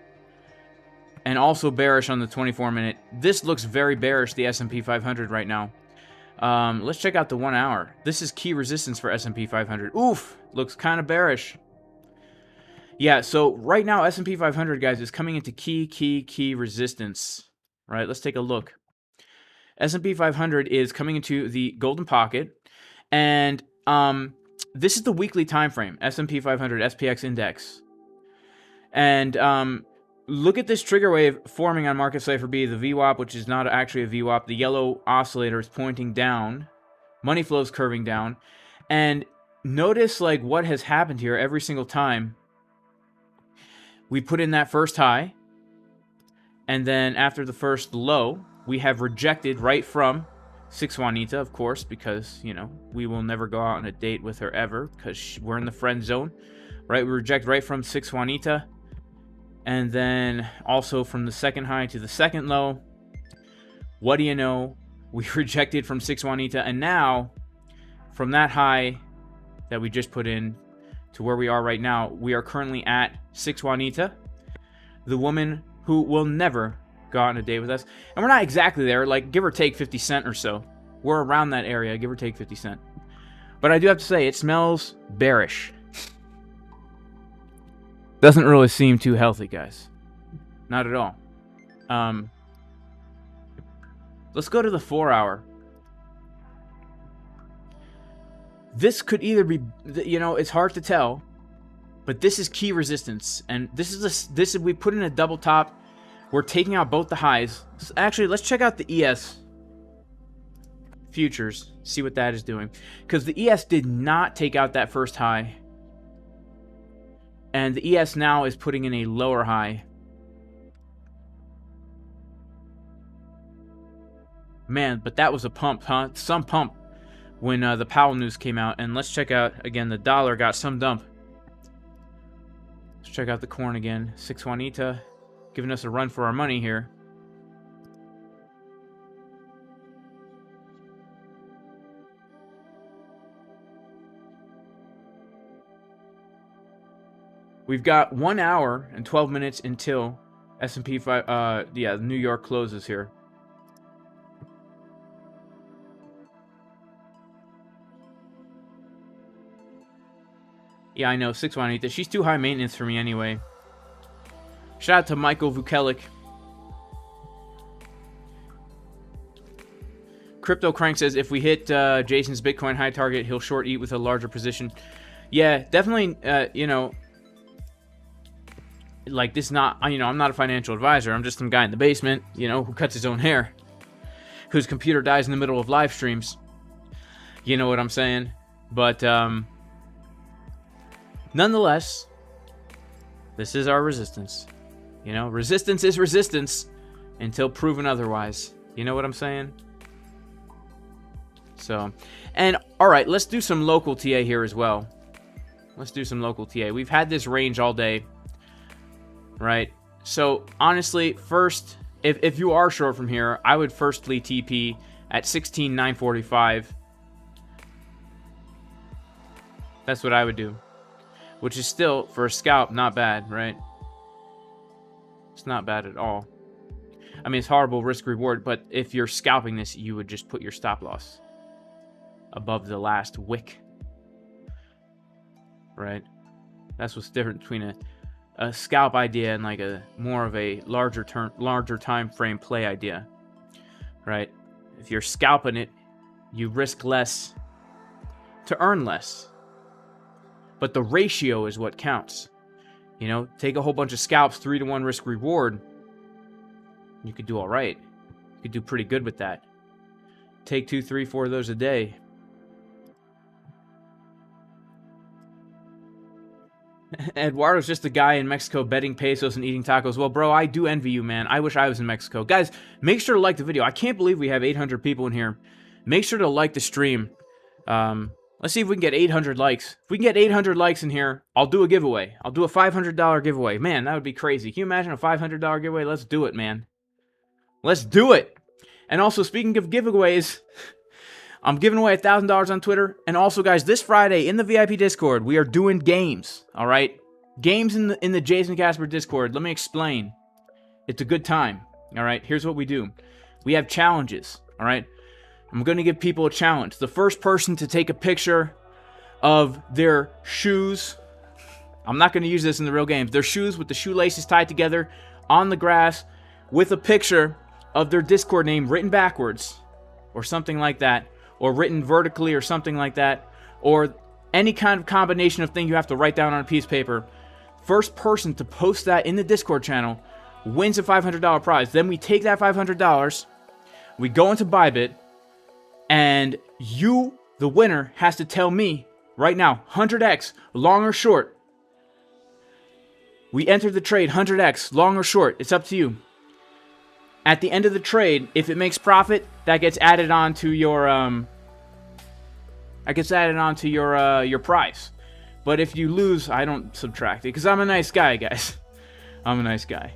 And also bearish on the 24-minute. This looks very bearish, the S&P 500 right now. Let's check out the 1 hour. This is key resistance for S&P 500. Oof. Looks kind of bearish. Yeah, so right now, S&P 500, guys, is coming into key resistance. Right, let's take a look. S&P 500 is coming into the golden pocket. And this is the weekly time frame, S&P 500, SPX index. And look at this trigger wave forming on Market Cipher B, the VWAP, which is not actually a VWAP. The yellow oscillator is pointing down. Money flow is curving down. And notice like what has happened here every single time. We put in that first high, and then after the first low, we have rejected right from 6 Juanita, of course, because, you know, we will never go out on a date with her ever, because we're in the friend zone, right? We reject right from 6 Juanita, and then also from the second high to the second low. What do you know? We rejected from 6 Juanita, and now, from that high that we just put in, to where we are right now, we are currently at 6 Juanita, the woman who will never go on a date with us. And we're not exactly there, like give or take 50 cent or so. We're around that area, give or take 50 cent. But I do have to say, it smells bearish. Doesn't really seem too healthy, guys. Not at all. Let's go to the 4 hour. This could either be, you know, it's hard to tell, but this is key resistance, and this is we put in a double top. We're taking out both the highs. Actually, let's check out the ES. futures, see what that is doing. Because the ES did not take out that first high. And the ES now is putting in a lower high. Man, but that was a pump, huh? Some pump when the Powell news came out. And let's check out, again, the dollar got some dump. Let's check out the corn again. 6 Juanita giving us a run for our money here. We've got 1 hour and 12 minutes until S&P 5, New York closes here. Yeah, I know, 6 Juanita. She's too high maintenance for me anyway. Shout out to Michael Vukelic. Crypto Crank says, if we hit Jason's Bitcoin high target, he'll short eat with a larger position. Yeah, definitely, you know, like this not, you know, I'm not a financial advisor. I'm just some guy in the basement, you know, who cuts his own hair, whose computer dies in the middle of live streams. You know what I'm saying? But, nonetheless, this is our resistance. You know, resistance is resistance until proven otherwise. You know what I'm saying? So, and all right, let's do some local TA here as well. Let's do some local TA. We've had this range all day, right? So, honestly, first, if you are short from here, I would firstly TP at 16,945. That's what I would do. Which is still, for a scalp, not bad, right? It's not bad at all. I mean, it's horrible risk-reward, but if you're scalping this, you would just put your stop loss above the last wick. Right? That's what's different between a scalp idea and like a more of a larger time frame play idea. Right? If you're scalping it, you risk less to earn less. But the ratio is what counts. You know, take a whole bunch of scalps, 3-to-1 risk reward. You could do all right. You could do pretty good with that. Take 2, 3, 4 of those a day. Eduardo's just a guy in Mexico betting pesos and eating tacos. Well, bro, I do envy you, man. I wish I was in Mexico. Guys, make sure to like the video. I can't believe we have 800 people in here. Make sure to like the stream. Let's see if we can get 800 likes. If we can get 800 likes in here, I'll do a giveaway. I'll do a $500 giveaway. Man, that would be crazy. Can you imagine a $500 giveaway? Let's do it, man. Let's do it. And also, speaking of giveaways, I'm giving away $1,000 on Twitter. And also, guys, this Friday in the VIP Discord, we are doing games. All right? Games in the Jason Casper Discord. Let me explain. It's a good time. All right? Here's what we do. We have challenges. All right? I'm going to give people a challenge. The first person to take a picture of their shoes. I'm not going to use this in the real games. Their shoes with the shoelaces tied together on the grass with a picture of their Discord name written backwards or something like that, or written vertically or something like that, or any kind of combination of thing you have to write down on a piece of paper. First person to post that in the Discord channel wins a $500 prize. Then we take that $500, we go into Bybit, and you, the winner, has to tell me right now, 100x, long or short. We enter the trade, 100x, long or short. It's up to you. At the end of the trade, if it makes profit, that gets added on to your your price. But if you lose, I don't subtract it because I'm a nice guy, guys. I'm a nice guy,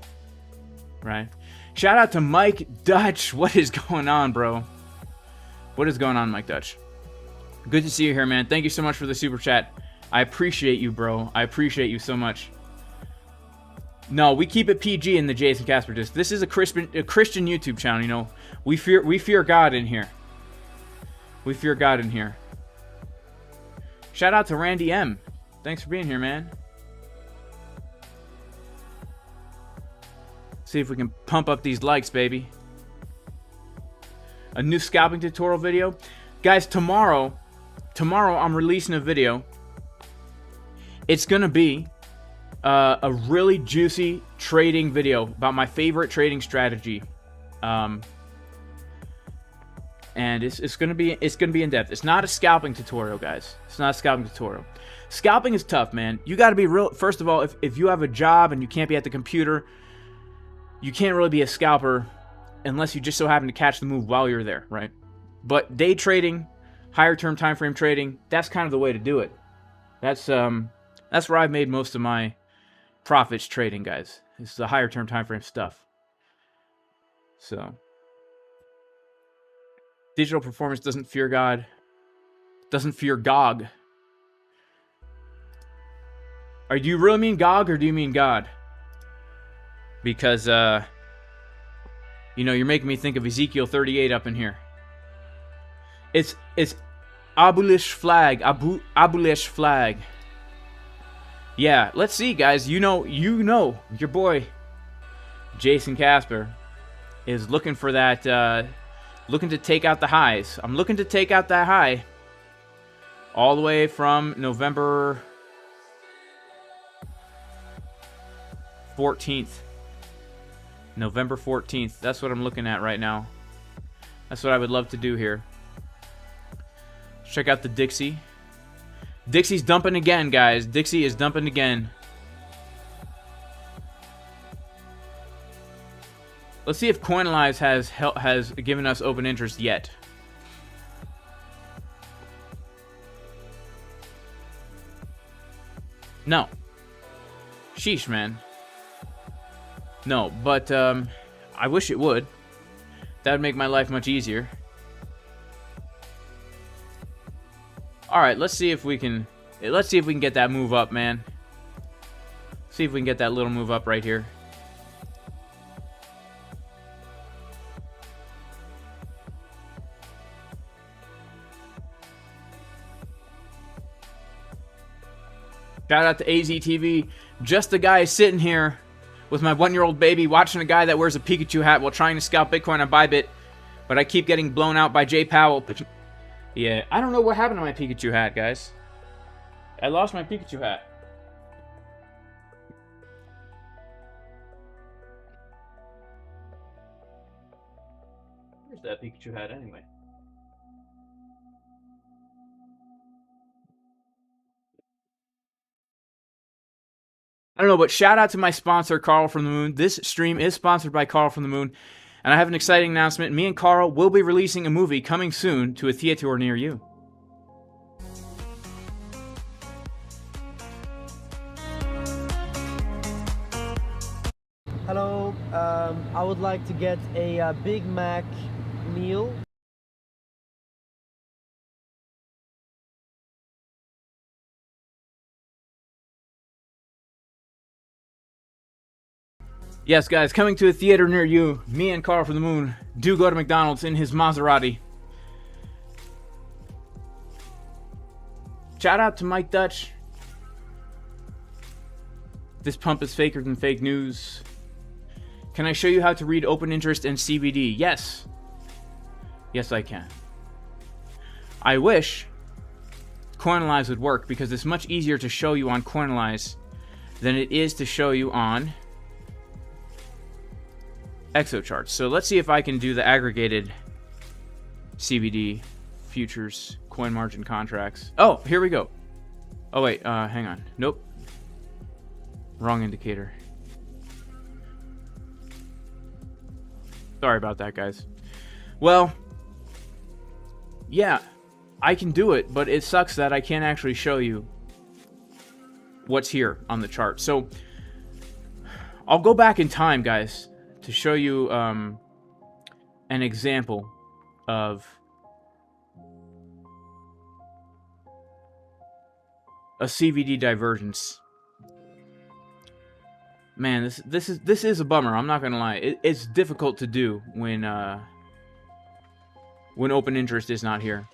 right? Shout out to Mike Dutch. What is going on, bro? What is going on, Mike Dutch? Good to see you here, man. Thank you so much for the super chat. I appreciate you, bro. I appreciate you so much. No, we keep it PG in the Jason Casper disc. This is a Christian YouTube channel, you know. We fear God in here. We fear God in here. Shout out to Randy M. Thanks for being here, man. See if we can pump up these likes, baby. A new scalping tutorial video. Guys, tomorrow I'm releasing a video. It's going to be a really juicy trading video about my favorite trading strategy. and it's gonna be in depth. It's not a scalping tutorial, guys. It's not a scalping tutorial. Scalping is tough, man. You got to be real. First of all, if you have a job and you can't be at the computer, you can't really be a scalper unless you just so happen to catch the move while you're there, right? But day trading, higher term time frame trading, that's kind of the way to do it. That's where I've made most of my profits trading, guys. It's the higher term time frame stuff. So, digital performance doesn't fear God, doesn't fear GOG. Do you really mean GOG or do you mean God? Because, you know, you're making me think of Ezekiel 38 up in here. It's abolish flag, abolish flag. Yeah, let's see, guys. You know, your boy Jason Casper is looking for that, looking to take out the highs. I'm looking to take out that high all the way from November 14th. November 14th. That's what I'm looking at right now. That's what I would love to do here. Check out the Dixie. Dixie's dumping again, guys. Dixie is dumping again. Let's see if Coinalyze has given us open interest yet. No. Sheesh, man. No, but I wish it would. That would make my life much easier. All right, let's see if we can get that move up, man. See if we can get that little move up right here. Shout out to AZTV. Just the guy sitting here with my 1-year-old baby watching a guy that wears a Pikachu hat while trying to scalp Bitcoin on Bybit, but I keep getting blown out by Jay Powell. Yeah, I don't know what happened to my Pikachu hat, guys. I lost my Pikachu hat. Where's that Pikachu hat anyway? I don't know, but shout out to my sponsor, Carl from the Moon. This stream is sponsored by Carl from the Moon. And I have an exciting announcement. Me and Carl will be releasing a movie coming soon to a theater near you. Hello, I would like to get a Big Mac meal. Yes, guys, coming to a theater near you. Me and Carl from the Moon do go to McDonald's in his Maserati. Shout out to Mike Dutch. This pump is faker than fake news. Can I show you how to read open interest and CBD? Yes. Yes, I can. I wish Coinalyze would work because it's much easier to show you on Coinalyze than it is to show you on ExoCharts. So let's see if I can do the aggregated CBD futures coin margin contracts. Oh, here we go. Oh wait, hang on. Nope. Wrong indicator. Sorry about that, guys. Well, yeah, I can do it, but it sucks that I can't actually show you what's here on the chart. So I'll go back in time, guys, to show you an example of a CVD divergence. Man, this is a bummer. I'm not gonna lie. It's difficult to do when open interest is not here.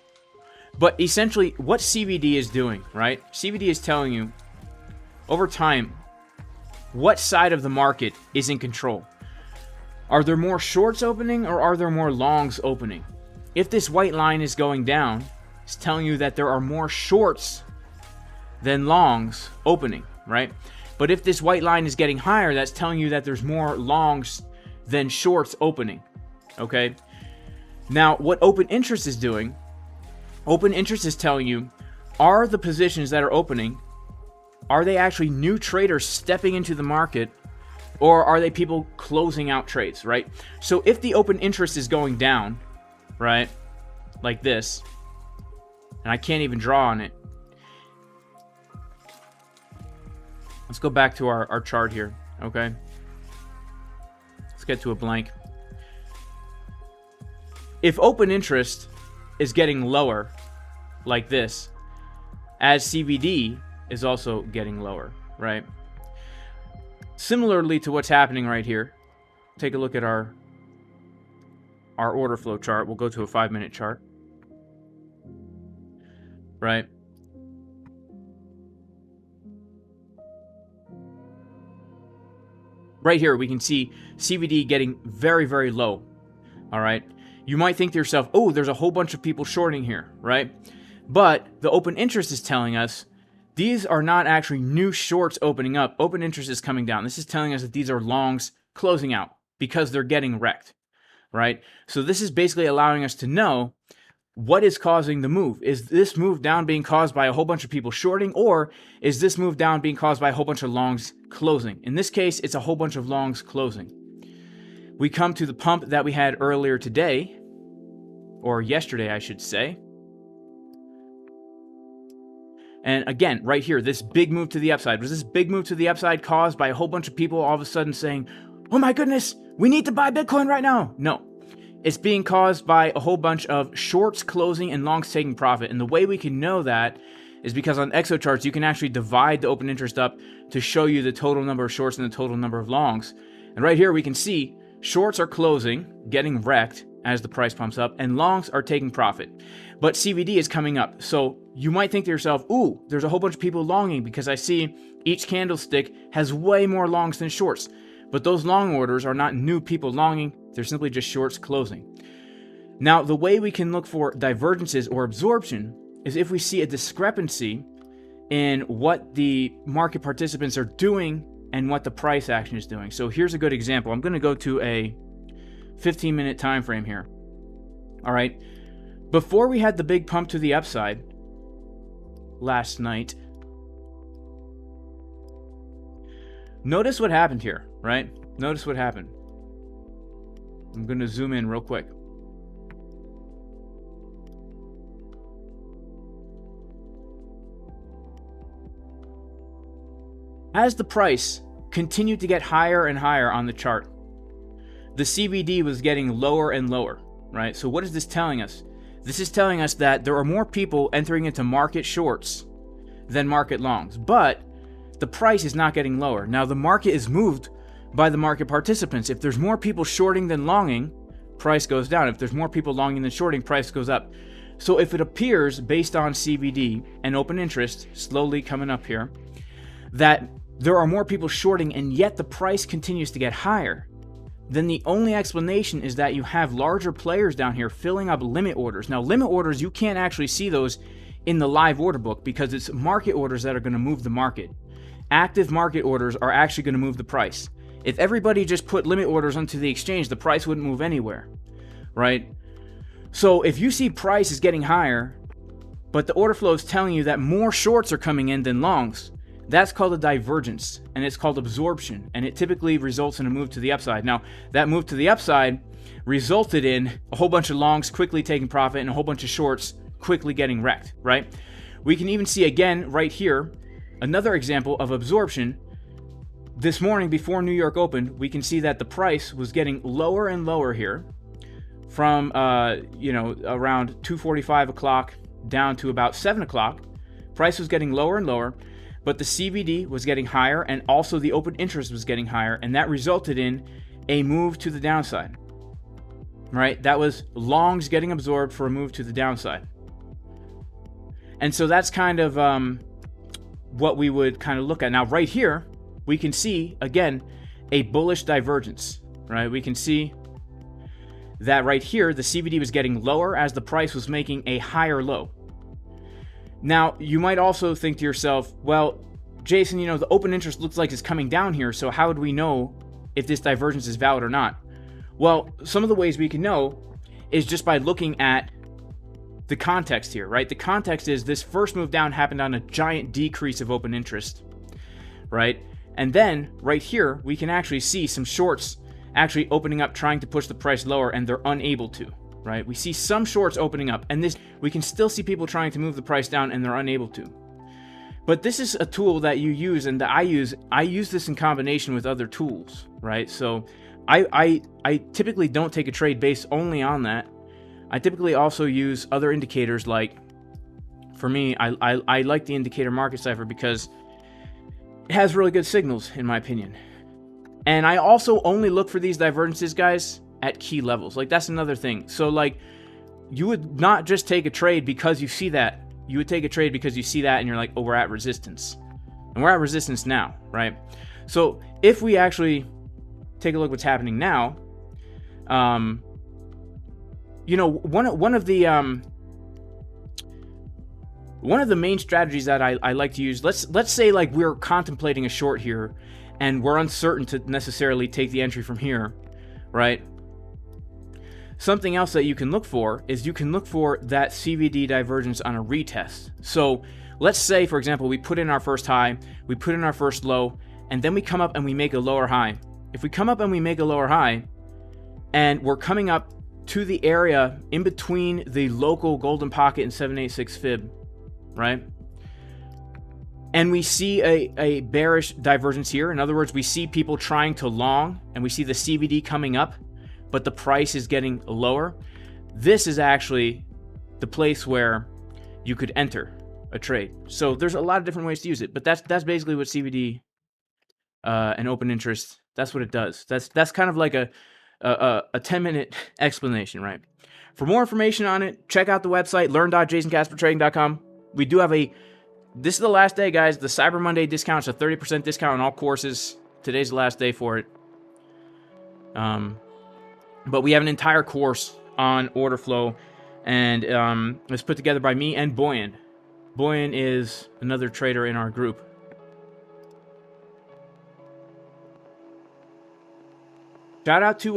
But essentially, what CVD is doing, right? CVD is telling you over time what side of the market is in control. Are there more shorts opening or are there more longs opening? If this white line is going down, it's telling you that there are more shorts than longs opening, right? But if this white line is getting higher, that's telling you that there's more longs than shorts opening, okay? Now, what open interest is doing, open interest is telling you, are the positions that are opening, are they actually new traders stepping into the market, or are they people closing out trades, right? So if the open interest is going down, right, like this, and I can't even draw on it. Let's go back to our chart here, okay? Let's get to a blank. If open interest is getting lower, like this, as CVD is also getting lower, right? Similarly to what's happening right here, take a look at our order flow chart. We'll go to a 5-minute chart, right? Right here, we can see CVD getting very, very low, all right? You might think to yourself, oh, there's a whole bunch of people shorting here, right? But the open interest is telling us these are not actually new shorts opening up. Open interest is coming down. This is telling us that these are longs closing out because they're getting wrecked, right? So this is basically allowing us to know what is causing the move. Is this move down being caused by a whole bunch of people shorting, or is this move down being caused by a whole bunch of longs closing? In this case, it's a whole bunch of longs closing. We come to the pump that we had earlier today, or yesterday, I should say. And again, right here, this big move to the upside. Was this big move to the upside caused by a whole bunch of people all of a sudden saying, oh my goodness, we need to buy Bitcoin right now? No. It's being caused by a whole bunch of shorts closing and longs taking profit. And the way we can know that is because on exo charts, you can actually divide the open interest up to show you the total number of shorts and the total number of longs. And right here, we can see shorts are closing, getting wrecked as the price pumps up, and longs are taking profit. But CVD is coming up. So you might think to yourself, ooh, there's a whole bunch of people longing because I see each candlestick has way more longs than shorts. But those long orders are not new people longing. They're simply just shorts closing. Now, the way we can look for divergences or absorption is if we see a discrepancy in what the market participants are doing and what the price action is doing. So here's a good example. I'm going to go to a 15-minute time frame here. All right. Before we had the big pump to the upside last night, notice what happened here, right? Notice what happened. I'm going to zoom in real quick. As the price continued to get higher and higher on the chart, the CVD was getting lower and lower, right? So what is this telling us? This is telling us that there are more people entering into market shorts than market longs, but the price is not getting lower. Now, the market is moved by the market participants. If there's more people shorting than longing, price goes down. If there's more people longing than shorting, price goes up. So if it appears, based on CVD and open interest slowly coming up here, that there are more people shorting and yet the price continues to get higher, then the only explanation is that you have larger players down here filling up limit orders. Now, limit orders, you can't actually see those in the live order book because it's market orders that are going to move the market. Active market orders are actually going to move the price. If everybody just put limit orders onto the exchange, the price wouldn't move anywhere, right? So if you see price is getting higher, but the order flow is telling you that more shorts are coming in than longs, that's called a divergence, and it's called absorption, and it typically results in a move to the upside. Now, that move to the upside resulted in a whole bunch of longs quickly taking profit and a whole bunch of shorts quickly getting wrecked, right? We can even see again right here, another example of absorption. This morning before New York opened, we can see that the price was getting lower and lower here from, around 2:45 o'clock down to about 7 o'clock. Price was getting lower and lower, but the CVD was getting higher and also the open interest was getting higher, and that resulted in a move to the downside, right? That was longs getting absorbed for a move to the downside. And so that's kind of what we would kind of look at. Now, right here, we can see, again, a bullish divergence, right? We can see that right here, the CVD was getting lower as the price was making a higher low. Now, you might also think to yourself, well, Jason, the open interest looks like it's coming down here, so how would we know if this divergence is valid or not? Well, some of the ways we can know is just by looking at the context here, right? The context is this first move down happened on a giant decrease of open interest, right? And then right here, we can actually see some shorts actually opening up, trying to push the price lower, and they're unable to, right? We see some shorts opening up, and this, we can still see people trying to move the price down, and they're unable to. But this is a tool that you use, and that I use this in combination with other tools, right? So I typically don't take a trade based only on that. I typically also use other indicators. Like, for me, I like the indicator market cipher because it has really good signals, in my opinion. And I also only look for these divergences, guys, at key levels. Like, that's another thing. So, like, you would not just take a trade because you see that. You would take a trade because you see that and you're like, oh, we're at resistance. And we're at resistance now, right? So if we actually take a look what's happening now, you know, one of the main strategies that I like to use, let's say like we're contemplating a short here and we're uncertain to necessarily take the entry from here, right? Something else that you can look for is you can look for that CVD divergence on a retest. So let's say, for example, we put in our first high, we put in our first low, and then we come up and we make a lower high. If we come up and we make a lower high, and we're coming up to the area in between the local golden pocket and 786 fib, right? And we see a bearish divergence here. In other words, we see people trying to long, and we see the CVD coming up, but the price is getting lower. This is actually the place where you could enter a trade. So there's a lot of different ways to use it, but that's basically what CVD and open interest, that's what it does. That's kind of like a 10-minute explanation, right? For more information on it, check out the website, learn.jasoncaspertrading.com. We do have this is the last day, guys. The Cyber Monday discount is a 30% discount on all courses. Today's the last day for it. But we have an entire course on order flow, and it's put together by me and Boyan. Boyan is another trader in our group. Shout out to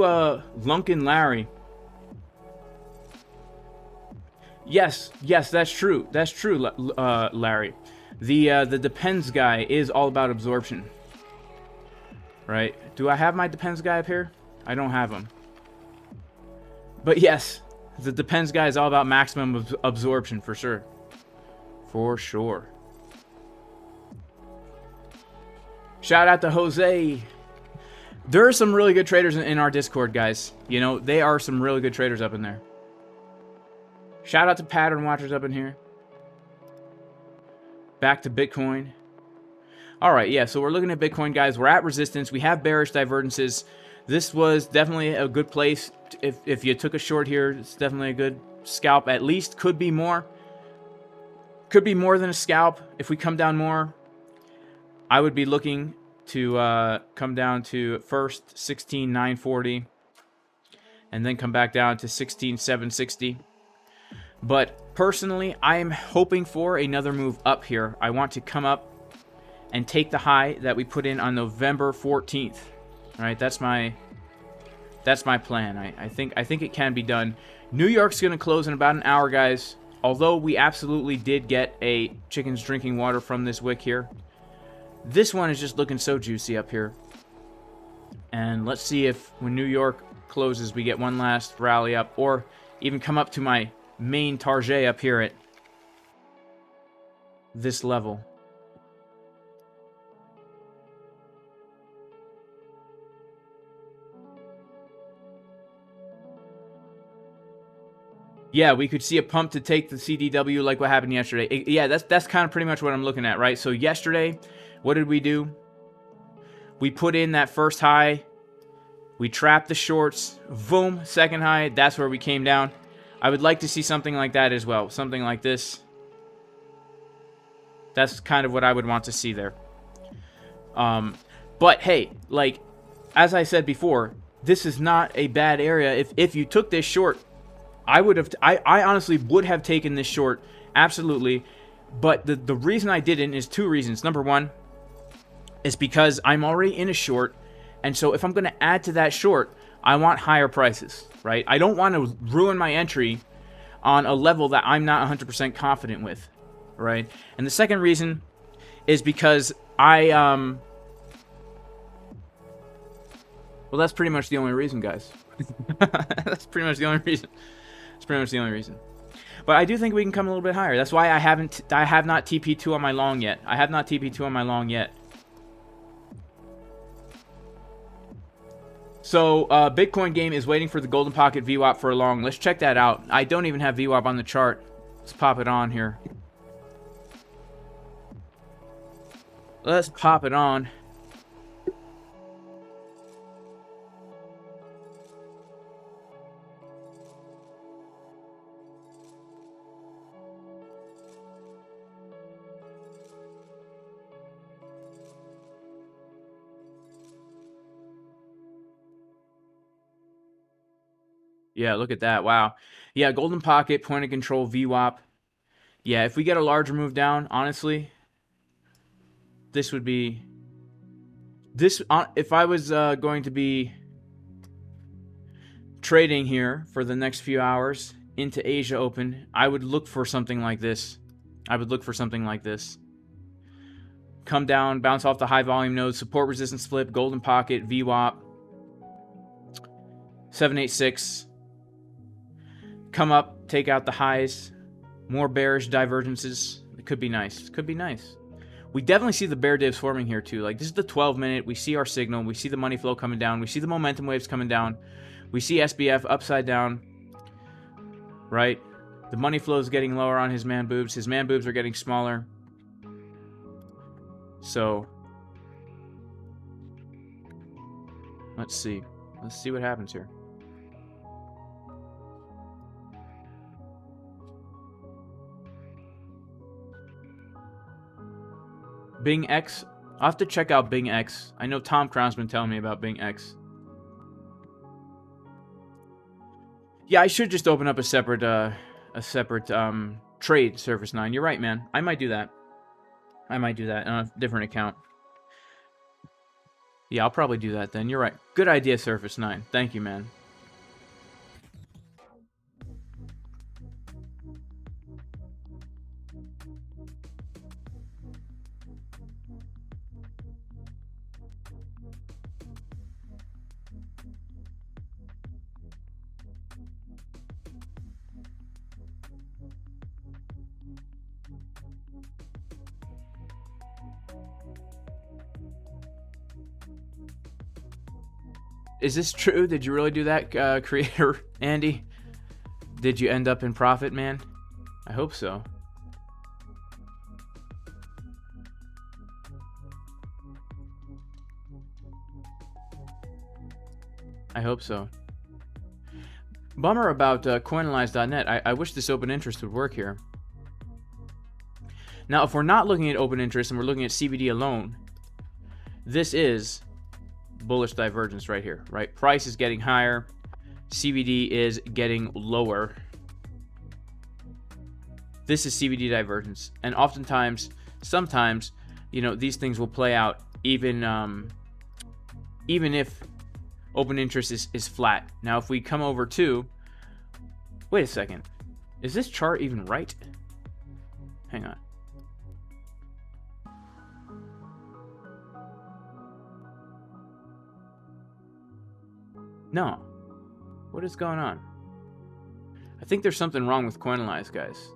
Lunkin Larry. Yes, that's true. That's true, Larry. The Depends guy is all about absorption. Right? Do I have my Depends guy up here? I don't have him. But yes, the Depends guy is all about maximum absorption for sure. For sure. Shout out to Jose. There are some really good traders in our Discord, guys. You know, they are some really good traders up in there. Shout out to Pattern Watchers up in here. Back to Bitcoin. All right, yeah, so we're looking at Bitcoin, guys. We're at resistance. We have bearish divergences. This was definitely a good place. If you took a short here, it's definitely a good scalp. At least could be more. Could be more than a scalp. If we come down more, I would be looking to come down to first 16,940 and then come back down to 16,760. But personally, I am hoping for another move up here. I want to come up and take the high that we put in on November 14th. All right, that's my plan. I think it can be done. New York's going to close in about an hour, guys. Although we absolutely did get a chickens drinking water from this wick here. This one is just looking so juicy up here. And let's see if when New York closes, we get one last rally up, or even come up to my main target up here at this level. Yeah, we could see a pump to take the CDW like what happened yesterday. Yeah, that's kind of pretty much what I'm looking at, right? So yesterday, what did we do? We put in that first high. We trapped the shorts. Boom, second high. That's where we came down. I would like to see something like that as well. Something like this. That's kind of what I would want to see there. But hey, like, as I said before, this is not a bad area. If you took this short, I honestly would have taken this short, absolutely. But the reason I didn't is two reasons. Number one is because I'm already in a short, and so if I'm going to add to that short, I want higher prices, right? I don't want to ruin my entry on a level that I'm not 100% confident with, right? And the second reason is because well, that's pretty much the only reason, guys. That's pretty much the only reason. It's pretty much the only reason. But I do think we can come a little bit higher. That's why I have not TP2 on my long yet. I have not TP2 on my long yet. So, Bitcoin game is waiting for the Golden Pocket VWAP for a long. Let's check that out. I don't even have VWAP on the chart. Let's pop it on here. Let's pop it on. Yeah, look at that. Wow. Yeah, Golden Pocket, point of control, VWAP. Yeah, if we get a larger move down, honestly, this would be... This, if I was going to be trading here for the next few hours into Asia Open, I would look for something like this. I would look for something like this. Come down, bounce off the high volume node, support resistance flip, Golden Pocket, VWAP, 786. Come up, take out the highs, more bearish divergences. It could be nice. Could be nice. We definitely see the bear divs forming here too. Like, this is the 12-minute. We see our signal. We see the money flow coming down. We see the momentum waves coming down. We see SBF upside down. Right? The money flow is getting lower on his man boobs. His man boobs are getting smaller. So, let's see. Let's see what happens here. Bing X. I'll have to check out Bing X. I know Tom Crown's been telling me about Bing X. Yeah, I should just open up a separate trade, Surface 9. You're right, man. I might do that. I might do that on a different account. Yeah, I'll probably do that then. You're right. Good idea, Surface 9. Thank you, man. Is this true? Did you really do that, creator Andy? Did you end up in profit, man? I hope so. I hope so. Bummer about coinalize.net. I wish this open interest would work here. Now, if we're not looking at open interest and we're looking at CBD alone, this is bullish divergence right here, right? Price is getting higher. CBD is getting lower. This is CBD divergence. And oftentimes, sometimes, you know, these things will play out even if open interest is flat. Now, if we come over to... Wait a second. Is this chart even right? Hang on. No. What is going on? I think there's something wrong with Coinalyze, guys.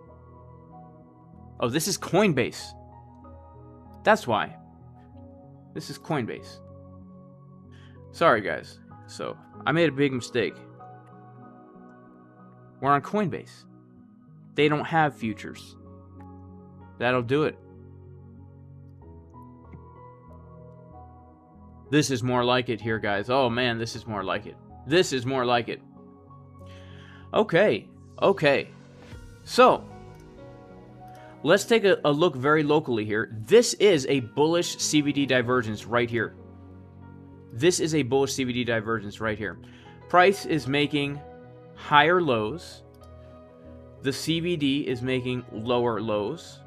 Oh, this is Coinbase. That's why. This is Coinbase. Sorry, guys. So, I made a big mistake. We're on Coinbase. They don't have futures. That'll do it. This is more like it here, guys. Oh, man, this is more like it. This is more like it. Okay. Okay. So, let's take a look very locally here. This is a bullish CBD divergence right here. This is a bullish CBD divergence right here. Price is making higher lows. The CBD is making lower lows.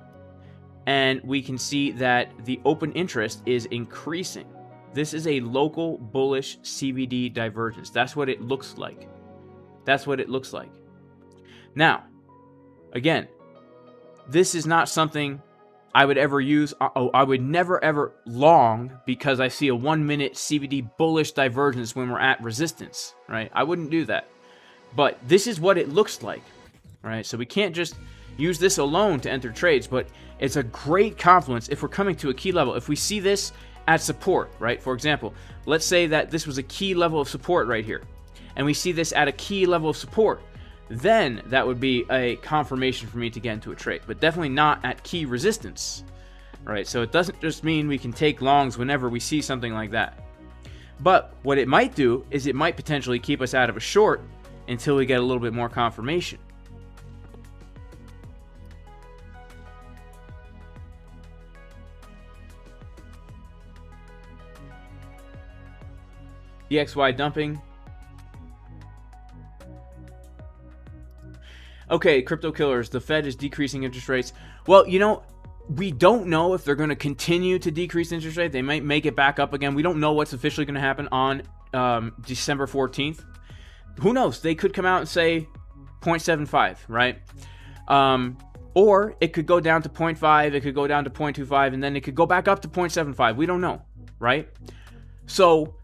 And we can see that the open interest is increasing. This is a local bullish CVD divergence. That's what it looks like. That's what it looks like. Now, again, this is not something I would ever use. I would never ever long because I see a 1 minute CVD bullish divergence when we're at resistance, right? I wouldn't do that. But this is what it looks like, right? So we can't just use this alone to enter trades, but it's a great confluence if we're coming to a key level. If we see this at support, right? For example, let's say that this was a key level of support right here, and we see this at a key level of support, then that would be a confirmation for me to get into a trade, but definitely not at key resistance, right? So it doesn't just mean we can take longs whenever we see something like that. But what it might do is it might potentially keep us out of a short until we get a little bit more confirmation. DXY dumping. Okay, crypto killers, the Fed is decreasing interest rates. Well, you know, we don't know if they're going to continue to decrease interest rate. They might make it back up again. We don't know what's officially going to happen on December 14th. Who knows? They could come out and say 0.75, right? Or it could go down to 0.5, it could go down to 0.25, and then it could go back up to 0.75. We don't know, right? So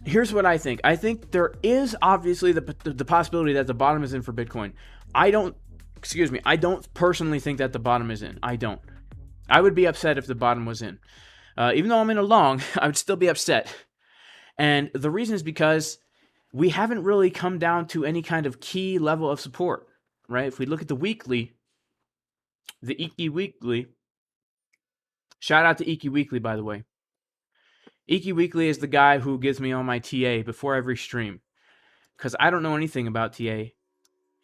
here's what I think. I think there is obviously the possibility that the bottom is in for Bitcoin. I don't personally think that the bottom is in. I don't. I would be upset if the bottom was in. Even though I'm in a long, I would still be upset. And the reason is because we haven't really come down to any kind of key level of support, right? If we look at the weekly, the Iki Weekly, shout out to Iki Weekly, by the way. Iki Weekly is the guy who gives me all my TA before every stream, because I don't know anything about TA.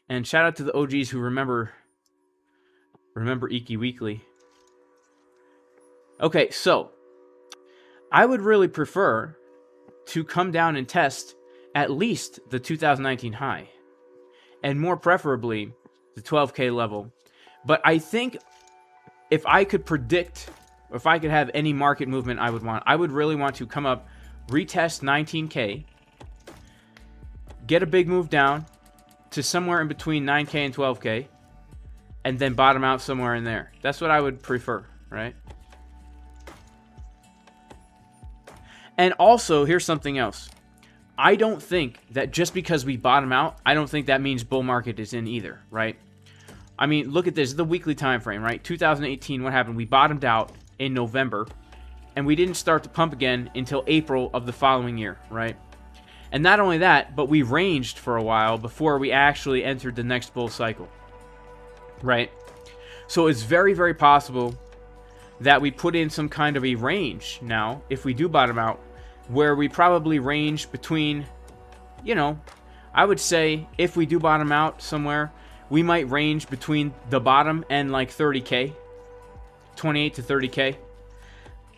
And shout out to the OGs who remember Iki Weekly. Okay, so I would really prefer to come down and test at least the 2019 high, and more preferably the 12K level. But I think if I could predict, if I could have any market movement I would really want to come up, retest 19K, get a big move down to somewhere in between 9K and 12K, and then bottom out somewhere in there. That's what I would prefer, right? And also, here's something else. I don't think that just because we bottom out, I don't think that means bull market is in either, right? I mean, look at this, the weekly time frame, right? 2018, what happened? We bottomed out in November, and we didn't start to pump again until April of the following year, right? And not only that, but we ranged for a while before we actually entered the next bull cycle, right? So it's very, very possible that we put in some kind of a range now, if we do bottom out, where we probably range between, you know, I would say if we do bottom out somewhere, we might range between the bottom and like 30K, 28 to 30K,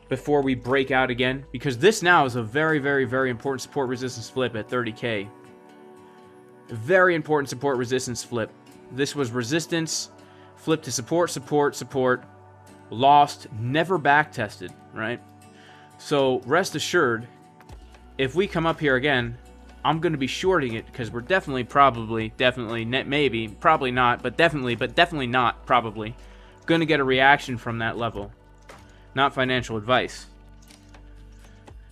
before we break out again, because this now is a very, very, very important support resistance flip at 30K. Very important support resistance flip. This was resistance, flip to support, support, support, lost, never back tested, right? So rest assured, if we come up here again, I'm going to be shorting it, because we're definitely, probably, definitely, maybe, probably not, but definitely not, probably, going to get a reaction from that level. Not financial advice.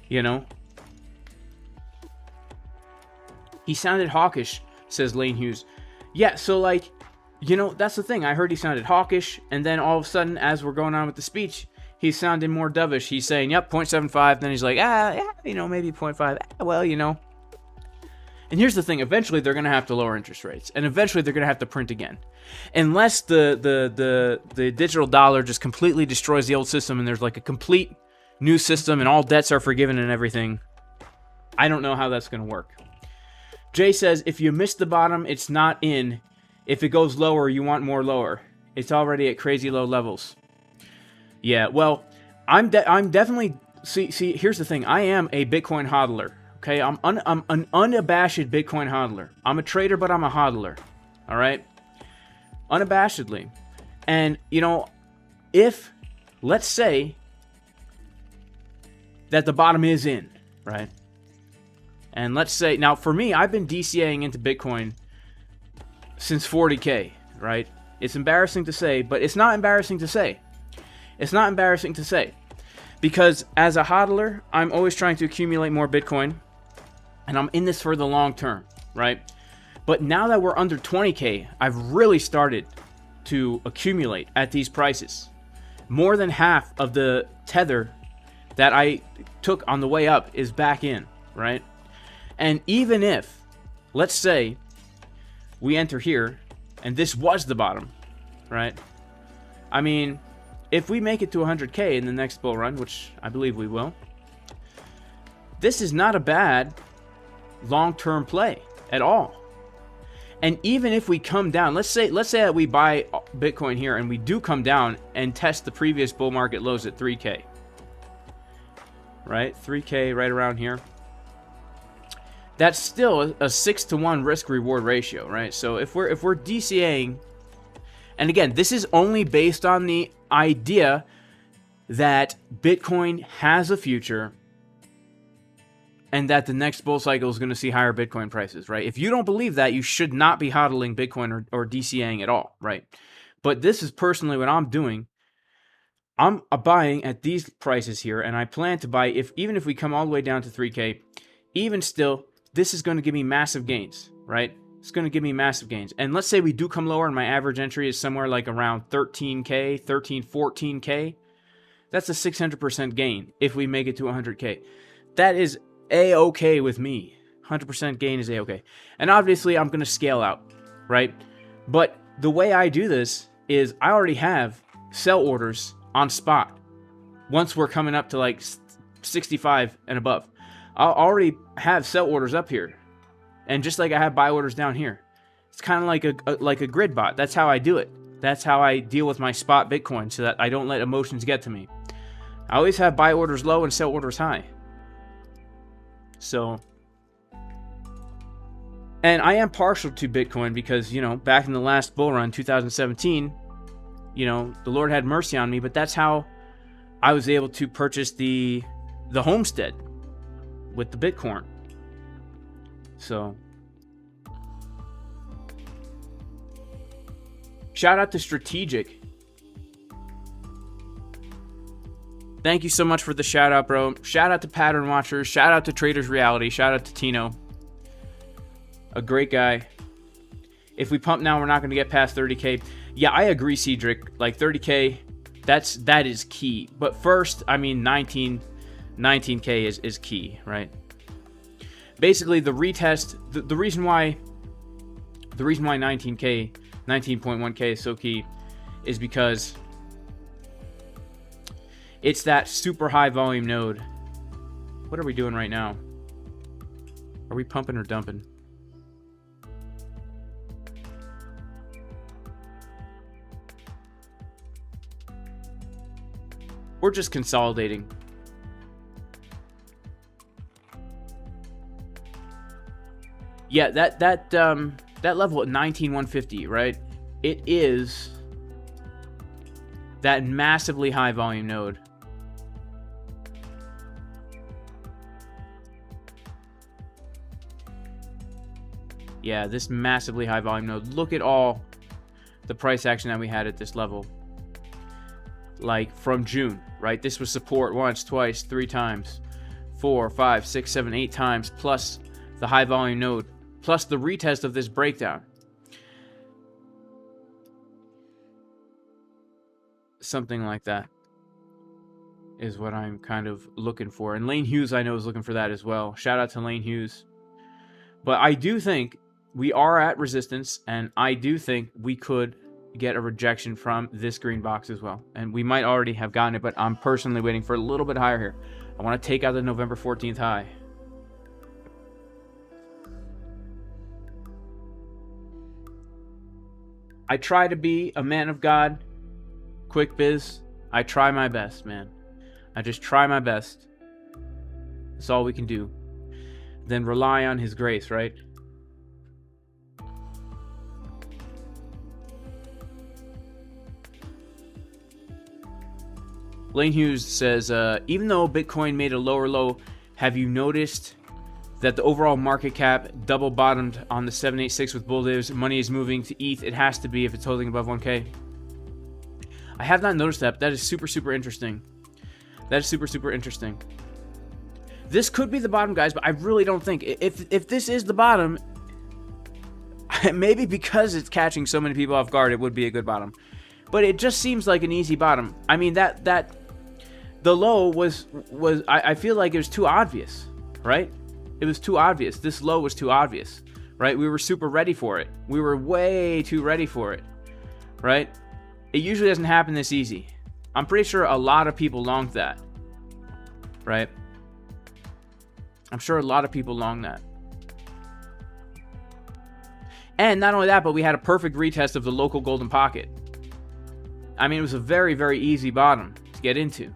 You know? He sounded hawkish, says Lane Hughes. Yeah, so like, you know, that's the thing. I heard he sounded hawkish, and then all of a sudden, as we're going on with the speech, he's sounding more dovish. He's saying, yep, 0.75. Then he's like, yeah, you know, maybe 0.5. Well, you know. And here's the thing. Eventually, they're going to have to lower interest rates. And eventually, they're going to have to print again. Unless the digital dollar just completely destroys the old system and there's like a complete new system and all debts are forgiven and everything. I don't know how that's going to work. Jay says, if you miss the bottom, it's not in. If it goes lower, you want more lower. It's already at crazy low levels. Yeah, well, I'm definitely... See, here's the thing. I am a Bitcoin hodler. Okay, I'm an unabashed Bitcoin hodler. I'm a trader, but I'm a hodler. All right? Unabashedly. And, you know, if, let's say, that the bottom is in, right? And let's say, now for me, I've been DCAing into Bitcoin since 40K, right? It's embarrassing to say, but it's not embarrassing to say. It's not embarrassing to say. Because as a hodler, I'm always trying to accumulate more Bitcoin. And I'm in this for the long term, right? But now that we're under 20K, I've really started to accumulate at these prices. More than half of the tether that I took on the way up is back in, right? And even if, let's say, we enter here, and this was the bottom, right? I mean, if we make it to 100K in the next bull run, which I believe we will, this is not a bad long-term play at all. And even if we come down, let's say that we buy Bitcoin here and we do come down and test the previous bull market lows at 3K, right? 3K right around here. That's still a 6-to-1 risk-reward ratio, right? So if we're DCAing, and again, this is only based on the idea that Bitcoin has a future and that the next bull cycle is going to see higher Bitcoin prices, right? If you don't believe that, you should not be hodling Bitcoin or DCAing at all, right? But this is personally what I'm doing. I'm buying at these prices here, and I plan to buy, even if we come all the way down to 3K, even still, this is going to give me massive gains, right? It's going to give me massive gains. And let's say we do come lower and my average entry is somewhere like around 13K, 14K. That's a 600% gain if we make it to 100K. That is A-okay with me. 100% gain is A-okay. And obviously I'm going to scale out, right? But the way I do this is I already have sell orders on spot once we're coming up to like 65 and above. I'll already have sell orders up here. And just like I have buy orders down here. It's kind of like a grid bot. That's how I do it. That's how I deal with my spot Bitcoin so that I don't let emotions get to me. I always have buy orders low and sell orders high. So, and I am partial to Bitcoin because, you know, back in the last bull run, 2017, you know, the Lord had mercy on me, but that's how I was able to purchase the homestead with the Bitcoin. So, shout out to Strategic. Thank you so much for the shout out, bro. Shout out to Pattern Watchers. Shout out to Traders Reality. Shout out to Tino. A great guy. If we pump now, we're not going to get past 30K. Yeah, I agree, Cedric. Like 30K, that is key. But first, I mean, 19K is key, right? Basically, the retest, the reason why 19K, 19.1K is so key is because it's that super high volume node. What are we doing right now? Are we pumping or dumping? We're just consolidating. Yeah, that level at 19,150, right? It is that massively high volume node. Yeah, this massively high volume node. Look at all the price action that we had at this level. Like from June, right? This was support once, twice, 3 times, 4, 5, 6, 7, 8 times, plus the high volume node, plus the retest of this breakdown. Something like that is what I'm kind of looking for. And Lane Hughes, I know, is looking for that as well. Shout out to Lane Hughes. But I do think we are at resistance, and I do think we could get a rejection from this green box as well. And we might already have gotten it, but I'm personally waiting for a little bit higher here. I want to take out the November 14th high. I try to be a man of God. Quick biz. I try my best, man. I just try my best. That's all we can do. Then rely on His grace, right? Blaine Hughes says, even though Bitcoin made a lower low, have you noticed that the overall market cap double bottomed on the 786 with bull divs? Money is moving to ETH. It has to be if it's holding above 1K. I have not noticed that. But that is super, super interesting. That is super, super interesting. This could be the bottom, guys, but I really don't think. If this is the bottom, maybe because it's catching so many people off guard, it would be a good bottom. But it just seems like an easy bottom. I mean, the low was I feel like it was too obvious, right? It was too obvious. This low was too obvious, right? We were super ready for it. We were way too ready for it, right? It usually doesn't happen this easy. I'm pretty sure a lot of people longed that, right? I'm sure a lot of people longed that. And not only that, but we had a perfect retest of the local golden pocket. I mean, it was a very, very easy bottom to get into.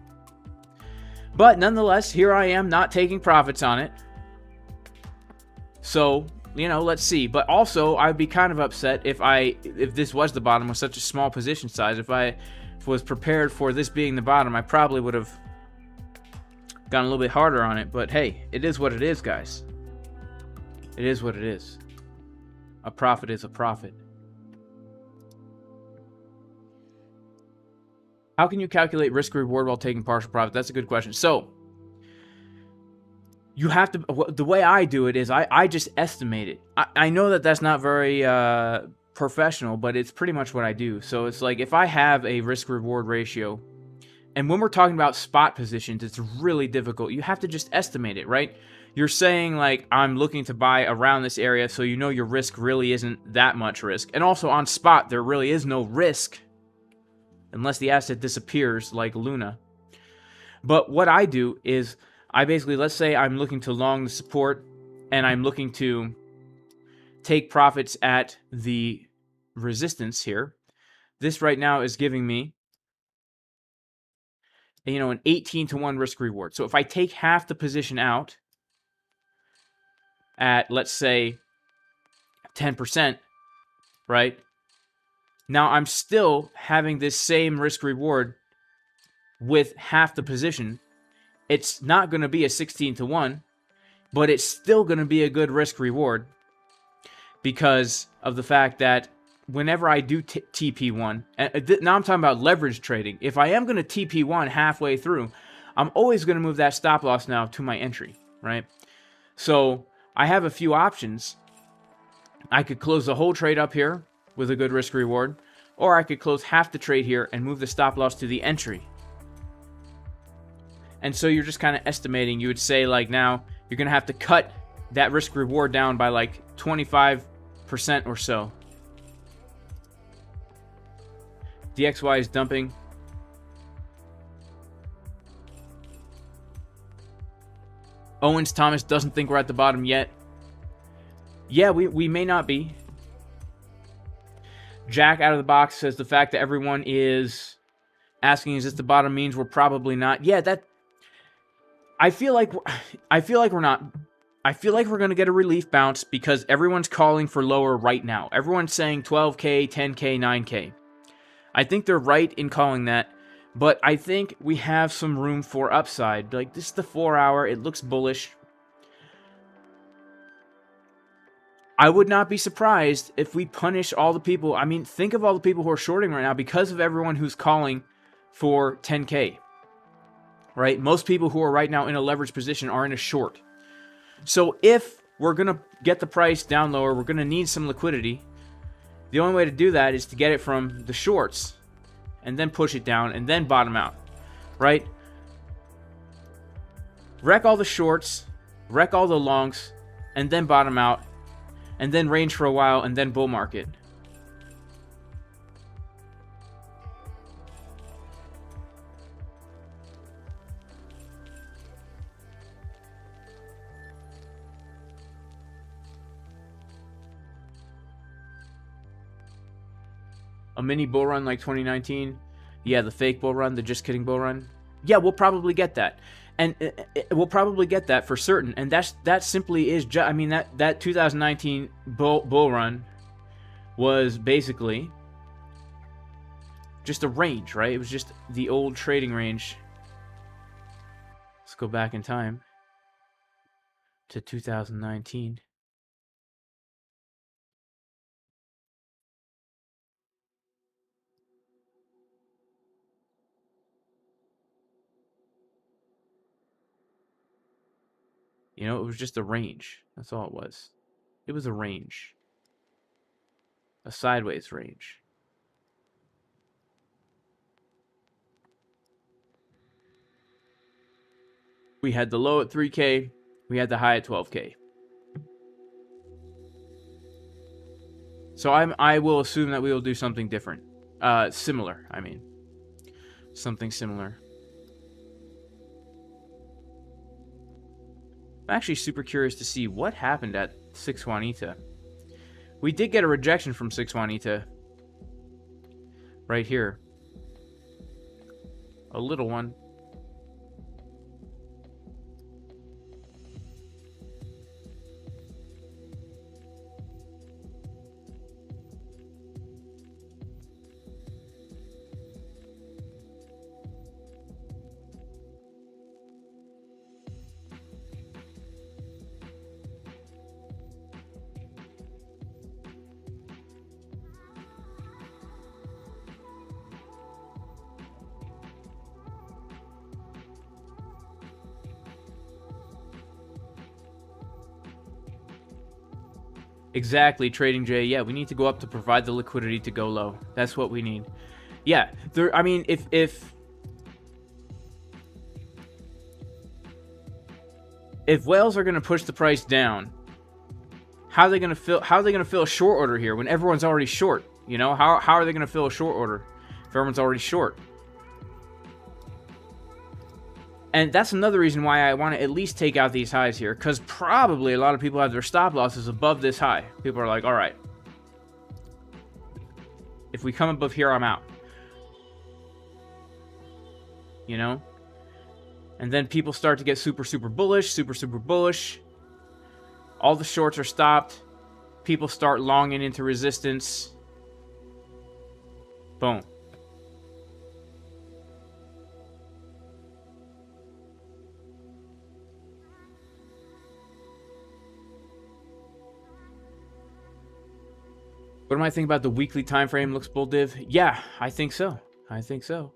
But nonetheless, here I am not taking profits on it. So, you know, let's see. But also, I'd be kind of upset if this was the bottom with such a small position size. If I was prepared for this being the bottom, I probably would have gone a little bit harder on it. But hey, it is what it is, guys. It is what it is. A profit is a profit. How can you calculate risk reward while taking partial profit? That's a good question. So, you have to, the way I do it is I just estimate it. I know that that's not very professional, but it's pretty much what I do. So it's like if I have a risk reward ratio, and when we're talking about spot positions, it's really difficult. You have to just estimate it, right? You're saying like, I'm looking to buy around this area, so you know your risk really isn't that much risk. And also on spot, there really is no risk unless the asset disappears like Luna. But what I do is I basically, let's say I'm looking to long the support and I'm looking to take profits at the resistance here. This right now is giving me, you know, an 18-to-1 risk reward. So if I take half the position out at, let's say, 10%, right? Now I'm still having this same risk reward with half the position. It's not going to be a 16-to-1, but it's still going to be a good risk reward because of the fact that whenever I do TP1, and now I'm talking about leverage trading. If I am going to TP1 halfway through, I'm always going to move that stop loss now to my entry, right? So I have a few options. I could close the whole trade up here with a good risk reward, or I could close half the trade here and move the stop loss to the entry. And so you're just kind of estimating. You would say like now you're going to have to cut that risk reward down by like 25% or so. DXY is dumping. Owens Thomas doesn't think we're at the bottom yet. Yeah, we may not be. Jack out of the box says the fact that everyone is asking is this the bottom means we're probably not. Yeah, that I feel like we're not. I feel like we're going to get a relief bounce because everyone's calling for lower right now. Everyone's saying 12K, 10K, 9K. I think they're right in calling that, but I think we have some room for upside. Like, this is the 4-hour. It looks bullish. I would not be surprised if we punish all the people. I mean, think of all the people who are shorting right now because of everyone who's calling for 10K. Right? Most people who are right now in a leverage position are in a short. So if we're going to get the price down lower, we're going to need some liquidity. The only way to do that is to get it from the shorts and then push it down and then bottom out, right? Wreck all the shorts, wreck all the longs, and then bottom out, and then range for a while, and then bull market. A mini bull run like 2019. Yeah, the fake bull run, the just kidding bull run. Yeah, we'll probably get that. And we'll probably get that for certain. And that simply is I mean, that 2019 bull run was basically just a range, right? It was just the old trading range go back in time to 2019. You know, it was just a range. That's all it was. It was a range. A sideways range. We had the low at 3K. We had the high at 12K. So I will assume that we will do something different. Similar, I mean. Something similar. I'm actually super curious to see what happened at 6 Juanita. We did get a rejection from 6 Juanita. Right here. A little one. Exactly, Trading Jay. Yeah, we need to go up to provide the liquidity to go low. That's what we need. Yeah, there. I mean, if whales are going to push the price down, how are they going to fill? How are they going to fill a short order here when everyone's already short? You know, how are they going to fill a short order if everyone's already short? And that's another reason why I want to at least take out these highs here, because probably a lot of people have their stop losses above this high. People are like, all right, if we come above here, I'm out. You know? And then people start to get super, super bullish, super, super bullish. All the shorts are stopped. People start longing into resistance. Boom. What am I thinking about the weekly time frame looks bull div? Yeah, I think so. I think so.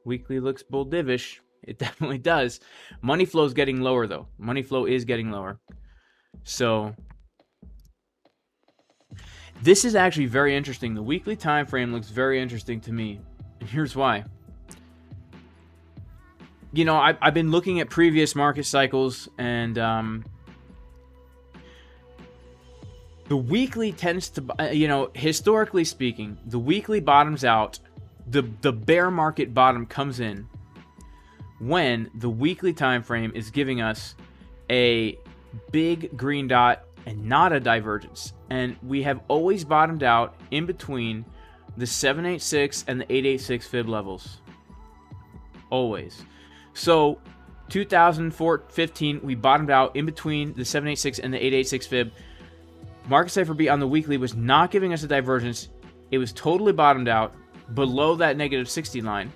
Weekly looks bull divish. It definitely does. Money flow is getting lower though. Money flow is getting lower. So this is actually very interesting. The weekly time frame looks very interesting to me. And here's why. You know, I've been looking at previous market cycles, and the weekly tends to, you know, historically speaking, the weekly bottoms out. The bear market bottom comes in when the weekly time frame is giving us a big green dot and not a divergence. And we have always bottomed out in between the 786 and the 886 fib levels. Always. So 2015, we bottomed out in between the 786 and the 886 fib. Market Cipher B on the weekly was not giving us a divergence. It was totally bottomed out below that negative 60 line.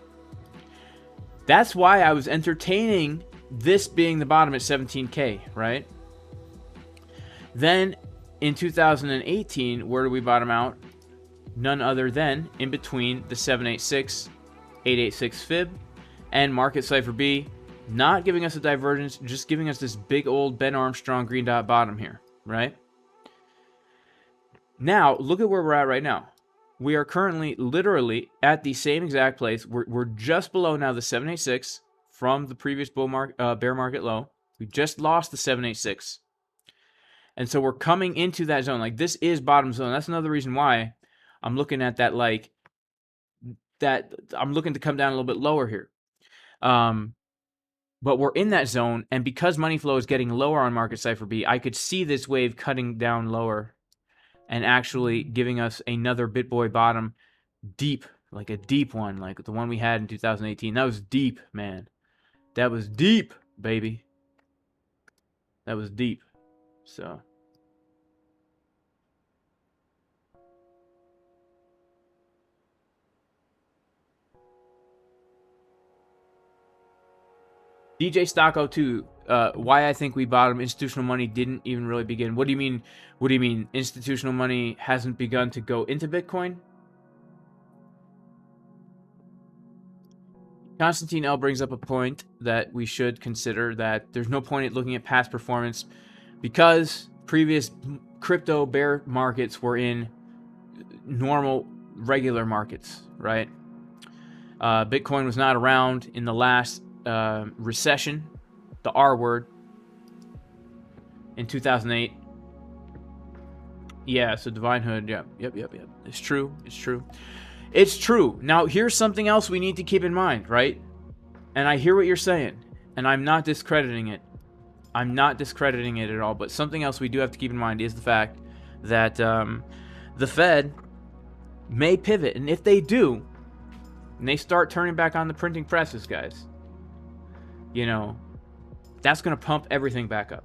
That's why I was entertaining this being the bottom at 17K, right? Then in 2018, where do we bottom out? None other than in between the 786, 886 fib and Market Cipher B, not giving us a divergence, just giving us this big old Ben Armstrong green dot bottom here, right? Now, look at where we're at right now. We are currently literally at the same exact place. We're just below now the 786 from the previous bear market low. We just lost the 786. And so we're coming into that zone. Like, this is bottom zone. That's another reason why I'm looking at that, like, that I'm looking to come down a little bit lower here. But we're in that zone, and because money flow is getting lower on Market Cipher B, I could see this wave cutting down lower and actually giving us another BitBoy bottom deep, like a deep one, like the one we had in 2018. That was deep, man. That was deep, baby. That was deep. So DJ Stocko 2, why I think we bottom. Institutional money didn't even really begin. What do you mean? What do you mean? Institutional money hasn't begun to go into Bitcoin? Constantine L brings up a point that we should consider, that there's no point in looking at past performance because previous crypto bear markets were in normal, regular markets, right? Bitcoin was not around in the last recession, the R word, in 2008. Yeah, so Divine Hood, yep. It's true. It's true. Now, here's something else we need to keep in mind, right? And I hear what you're saying, and I'm not discrediting it. I'm not discrediting it at all, but something else we do have to keep in mind is the fact that the Fed may pivot, and if they do, and they start turning back on the printing presses, guys, you know, that's going to pump everything back up.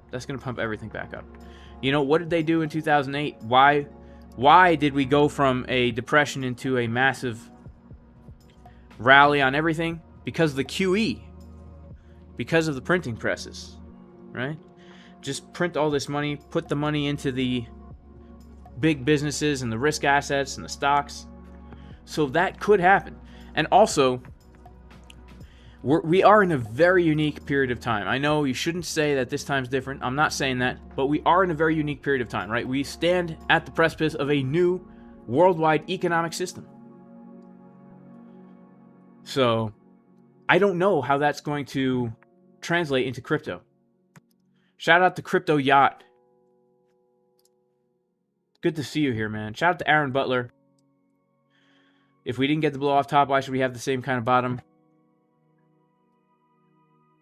You know, what did they do in 2008? Why did we go from a depression into a massive rally on everything? Because of the QE. Because of the printing presses, right? Just print all this money, put the money into the big businesses and the risk assets and the stocks. So that could happen. And also, we are in a very unique period of time. I know you shouldn't say that this time's different. I'm not saying that. But we are in a very unique period of time, right? We stand at the precipice of a new worldwide economic system. So, I don't know how that's going to translate into crypto. Shout out to Crypto Yacht. Good to see you here, man. Shout out to Aaron Butler. If we didn't get the blow off top, why should we have the same kind of bottom?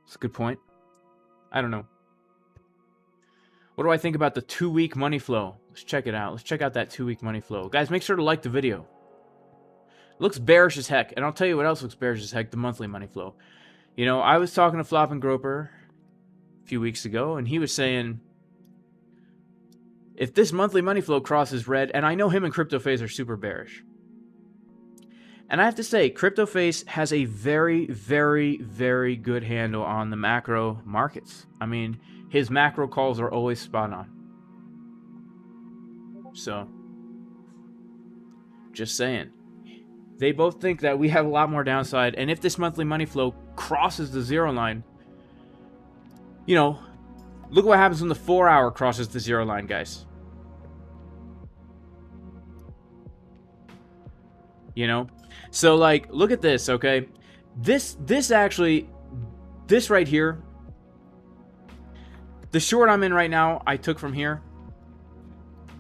That's a good point. I don't know. What do I think about the 2-week money flow? Let's check it out. Let's check out that 2-week money flow. Guys, make sure to like the video. It looks bearish as heck. And I'll tell you what else looks bearish as heck, the monthly money flow. You know, I was talking to Flop and Groper a few weeks ago, and he was saying, if this monthly money flow crosses red, and I know him and CryptoFace are super bearish. And I have to say, CryptoFace has a very, very, very good handle on the macro markets. I mean, his macro calls are always spot on. So, just saying. They both think that we have a lot more downside, and if this monthly money flow crosses the zero line, you know, look what happens when the 4-hour crosses the zero line, guys. You know? So, like, look at this, okay? This right here, the short I'm in right now, I took from here.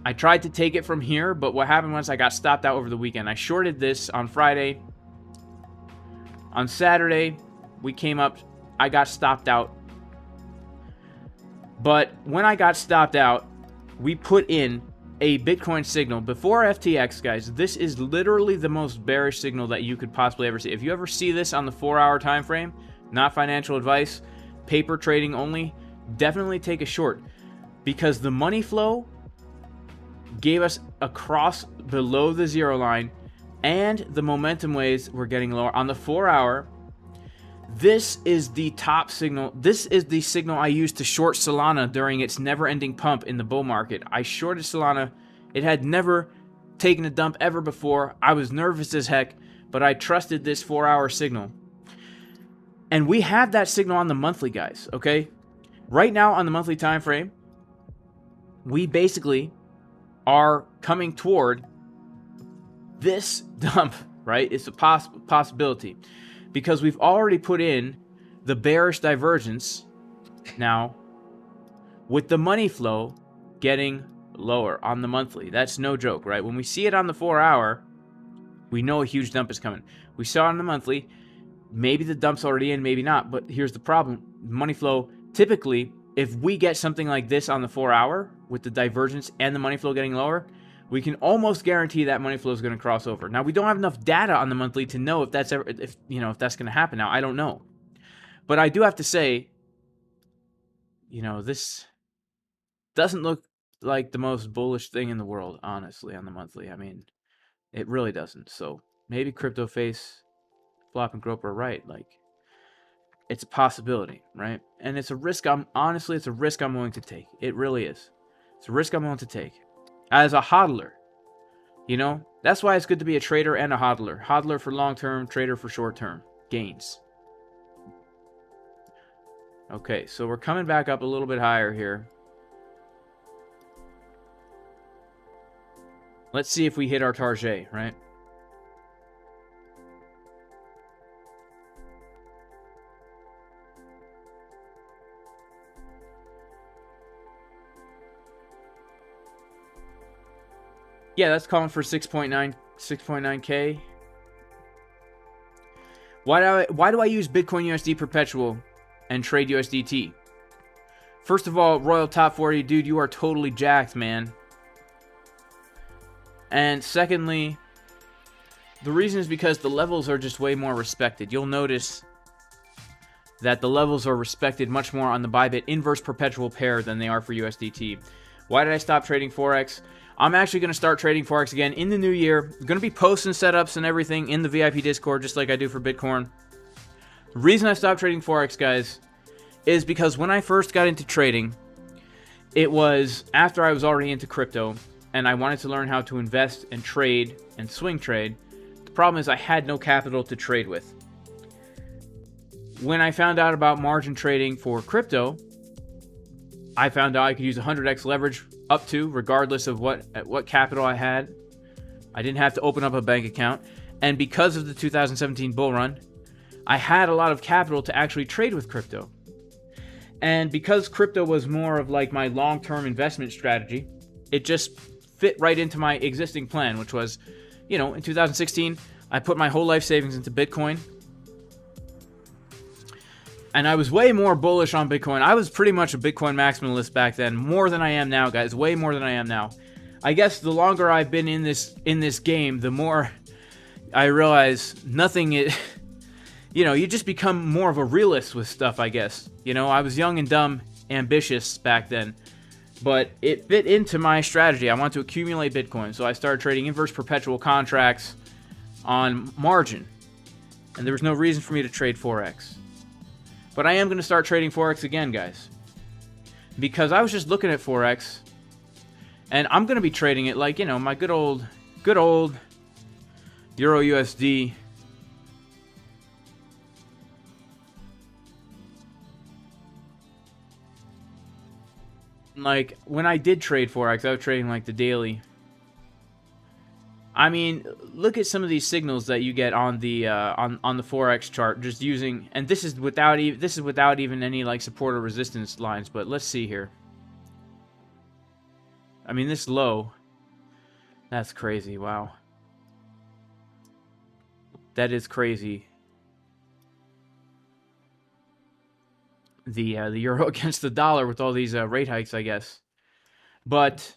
I tried to take it from here, but what happened was I got stopped out over the weekend. I shorted this on Friday. On Saturday, we came up, I got stopped out. But when I got stopped out, we put in a Bitcoin signal before FTX, guys. This is literally the most bearish signal that you could possibly ever see. If you ever see this on the 4-hour time frame, not financial advice, paper trading only, definitely take a short, because the money flow gave us a cross below the zero line, and the momentum waves were getting lower on the 4-hour. This is the top signal. This is the signal I used to short Solana during its never-ending pump in the bull market. I shorted Solana. It had never taken a dump ever before. I was nervous as heck, but I trusted this 4-hour signal. And we have that signal on the monthly, guys, okay? Right now on the monthly time frame, we basically are coming toward this dump, right? It's a possibility. Because we've already put in the bearish divergence now with the money flow getting lower on the monthly. That's no joke, right? When we see it on the 4-hour, we know a huge dump is coming. We saw it on the monthly. Maybe the dump's already in, maybe not. But here's the problem. Money flow, typically, if we get something like this on the 4-hour with the divergence and the money flow getting lower, we can almost guarantee that money flow is going to cross over. Now, we don't have enough data on the monthly to know if that's ever, if that's going to happen. Now, I don't know, but I do have to say, this doesn't look like the most bullish thing in the world, honestly, on the monthly. I mean, it really doesn't. So maybe CryptoFace, Flop, and Groper are right. Like, It's a possibility, right? And it's a risk. It's a risk I'm willing to take. It really is. It's a risk I'm willing to take. As a hodler, you know, that's why it's good to be a trader and a hodler. Hodler for long-term, trader for short-term gains. Okay, so we're coming back up a little bit higher here. Let's see if we hit our target, right? Yeah, that's calling for 6.9K. Why do I use Bitcoin USD perpetual and trade USDT? First of all, Royal Top 40, dude, you are totally jacked, man. And secondly, the reason is because the levels are just way more respected. You'll notice that the levels are respected much more on the Bybit inverse perpetual pair than they are for USDT. Why did I stop trading Forex? I'm actually going to start trading Forex again in the new year. I'm going to be posting setups and everything in the VIP Discord just like I do for Bitcoin. The reason I stopped trading Forex, guys, is because when I first got into trading, it was after I was already into crypto and I wanted to learn how to invest and trade and swing trade. The problem is I had no capital to trade with. When I found out about margin trading for crypto, I found out I could use 100x leverage up to, regardless of what capital I had. I didn't have to open up a bank account. And because of the 2017 bull run, I had a lot of capital to actually trade with crypto. And because crypto was more of like my long-term investment strategy, it just fit right into my existing plan, which was, you know, in 2016, I put my whole life savings into Bitcoin. And I was way more bullish on Bitcoin. I was pretty much a Bitcoin maximalist back then, more than I am now, guys. Way more than I am now. I guess the longer I've been in this game, the more I realize nothing is... You know, you just become more of a realist with stuff, I guess. You know, I was young and dumb, ambitious back then. But it fit into my strategy. I want to accumulate Bitcoin. So I started trading inverse perpetual contracts on margin. And there was no reason for me to trade Forex. But I am going to start trading Forex again, guys. Because I was just looking at Forex. And I'm going to be trading it like, you know, my good old Euro USD. Like, when I did trade Forex, I was trading like the daily. I mean, look at some of these signals that you get on the on the Forex chart, just using, and this is without even any like support or resistance lines. But let's see here. I mean, this low, that's crazy. Wow, that is crazy. The euro against the dollar with all these rate hikes, I guess, but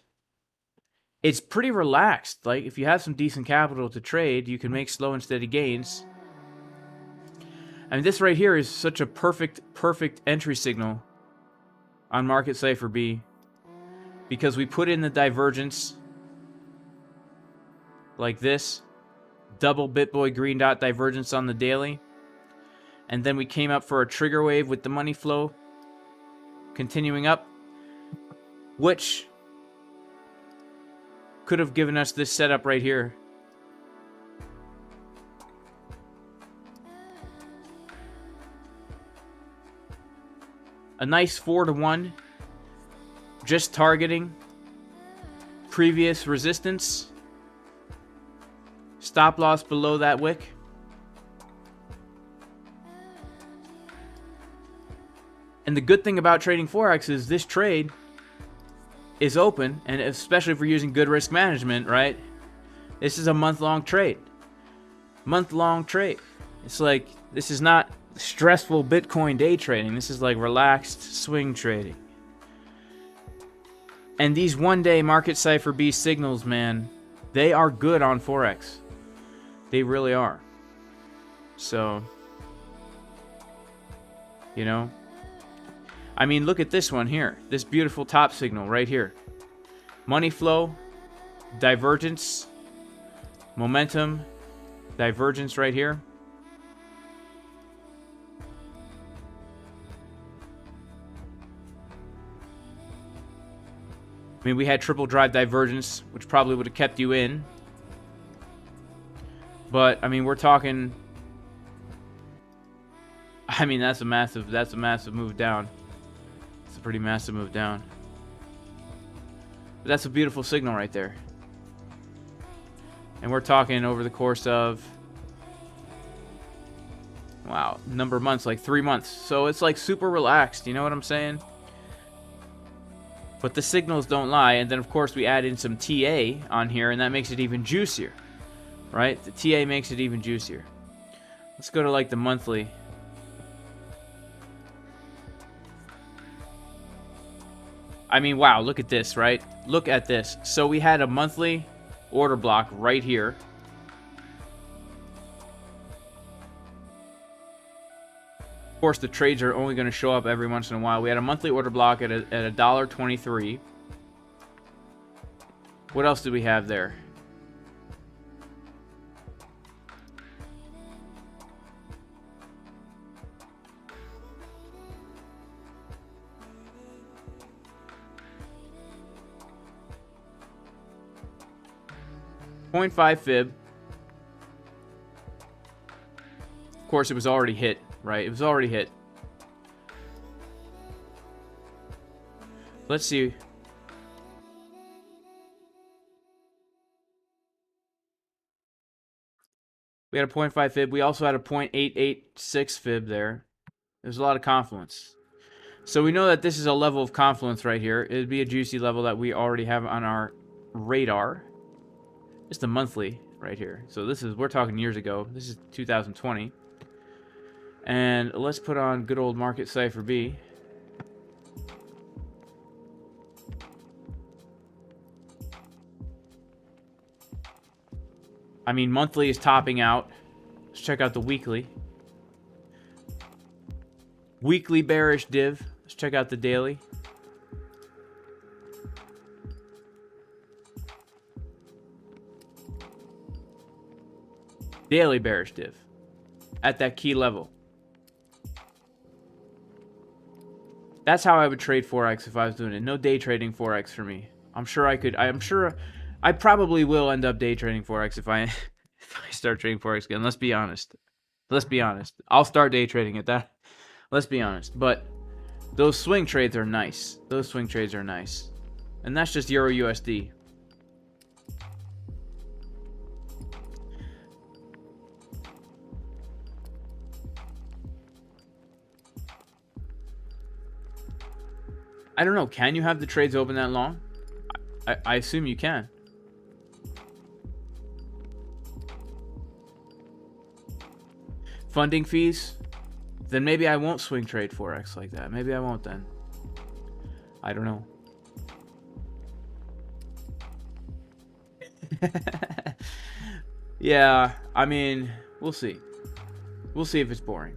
it's pretty relaxed. Like, if you have some decent capital to trade, you can make slow and steady gains. I mean, this right here is such a perfect entry signal on Market Cipher B, because we put in the divergence like this, double BitBoy green dot divergence on the daily, and then we came up for a trigger wave with the money flow continuing up, which could have given us this setup right here. A nice 4-to-1, just targeting previous resistance. Stop loss below that wick. And the good thing about trading Forex is this trade is open, and especially if we're using good risk management, right? This is a month-long trade. Month-long trade. It's like, this is not stressful Bitcoin day trading. This is like relaxed swing trading. And these one-day Market Cipher B signals, man, they are good on Forex. They really are. So, you know, I mean, look at this one here. This beautiful top signal right here. Money flow, divergence, momentum, divergence right here. I mean, we had triple drive divergence, which probably would have kept you in. But, I mean, we're talking... I mean, that's a massive move down. It's a pretty massive move down. But that's a beautiful signal right there. And we're talking over the course of... Wow, number of months, like 3 months. So it's like super relaxed, you know what I'm saying? But the signals don't lie. And then, of course, we add in some TA on here, and that makes it even juicier. Right? The TA makes it even juicier. Let's go to, like, the monthly. I mean, wow, look at this, right? Look at this. So we had a monthly order block right here. Of course, the trades are only going to show up every once in a while. We had a monthly order block at $1.23. What else do we have there? .5 fib. Of course, it was already hit, right? It was already hit. Let's see. We had a .5 fib. We also had a .886 fib there. There's a lot of confluence. So we know that this is a level of confluence right here. It would be a juicy level that we already have on our radar. It's the monthly right here. So this is, we're talking years ago. This is 2020. And let's put on good old market cipher B. I mean, monthly is topping out. Let's check out the weekly. Weekly bearish div. Let's check out the daily. Daily bearish div at that key level. That's how I would trade Forex if I was doing it. No day trading Forex for me. I'm sure I could. I'm sure I probably will end up day trading Forex if I start trading Forex again. Let's be honest. Let's be honest. I'll start day trading at that. Let's be honest. But those swing trades are nice. Those swing trades are nice. And that's just Euro USD. I don't know. Can you have the trades open that long? I assume you can. Funding fees? Then maybe I won't swing trade Forex like that. Maybe I won't then. I don't know. Yeah, I mean, we'll see. We'll see if it's boring.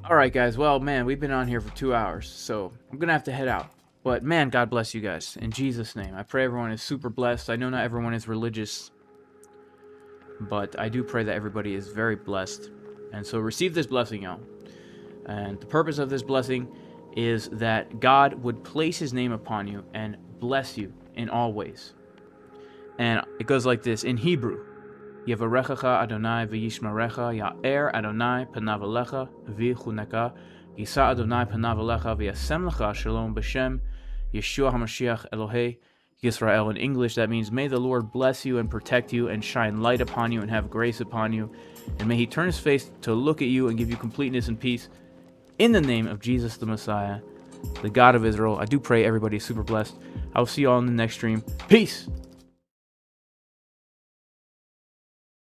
Alright guys, well man, we've been on here for 2 hours, so I'm gonna have to head out. But man, God bless you guys. In Jesus' name. I pray everyone is super blessed. I know not everyone is religious, but I do pray that everybody is very blessed. And so receive this blessing, y'all. And the purpose of this blessing is that God would place his name upon you and bless you in all ways. And it goes like this in Hebrew. Yevarechecha Adonai v'yishmarecha ya'er Adonai panav alecha v'yichuneka yisa Adonai panav alecha v'yasem lecha shalom b'shem Yeshua HaMashiach Elohei Yisrael. In English, that means, may the Lord bless you and protect you and shine light upon you and have grace upon you. And may he turn his face to look at you and give you completeness and peace. In the name of Jesus the Messiah, the God of Israel, I do pray everybody is super blessed. I'll see you all in the next stream. Peace!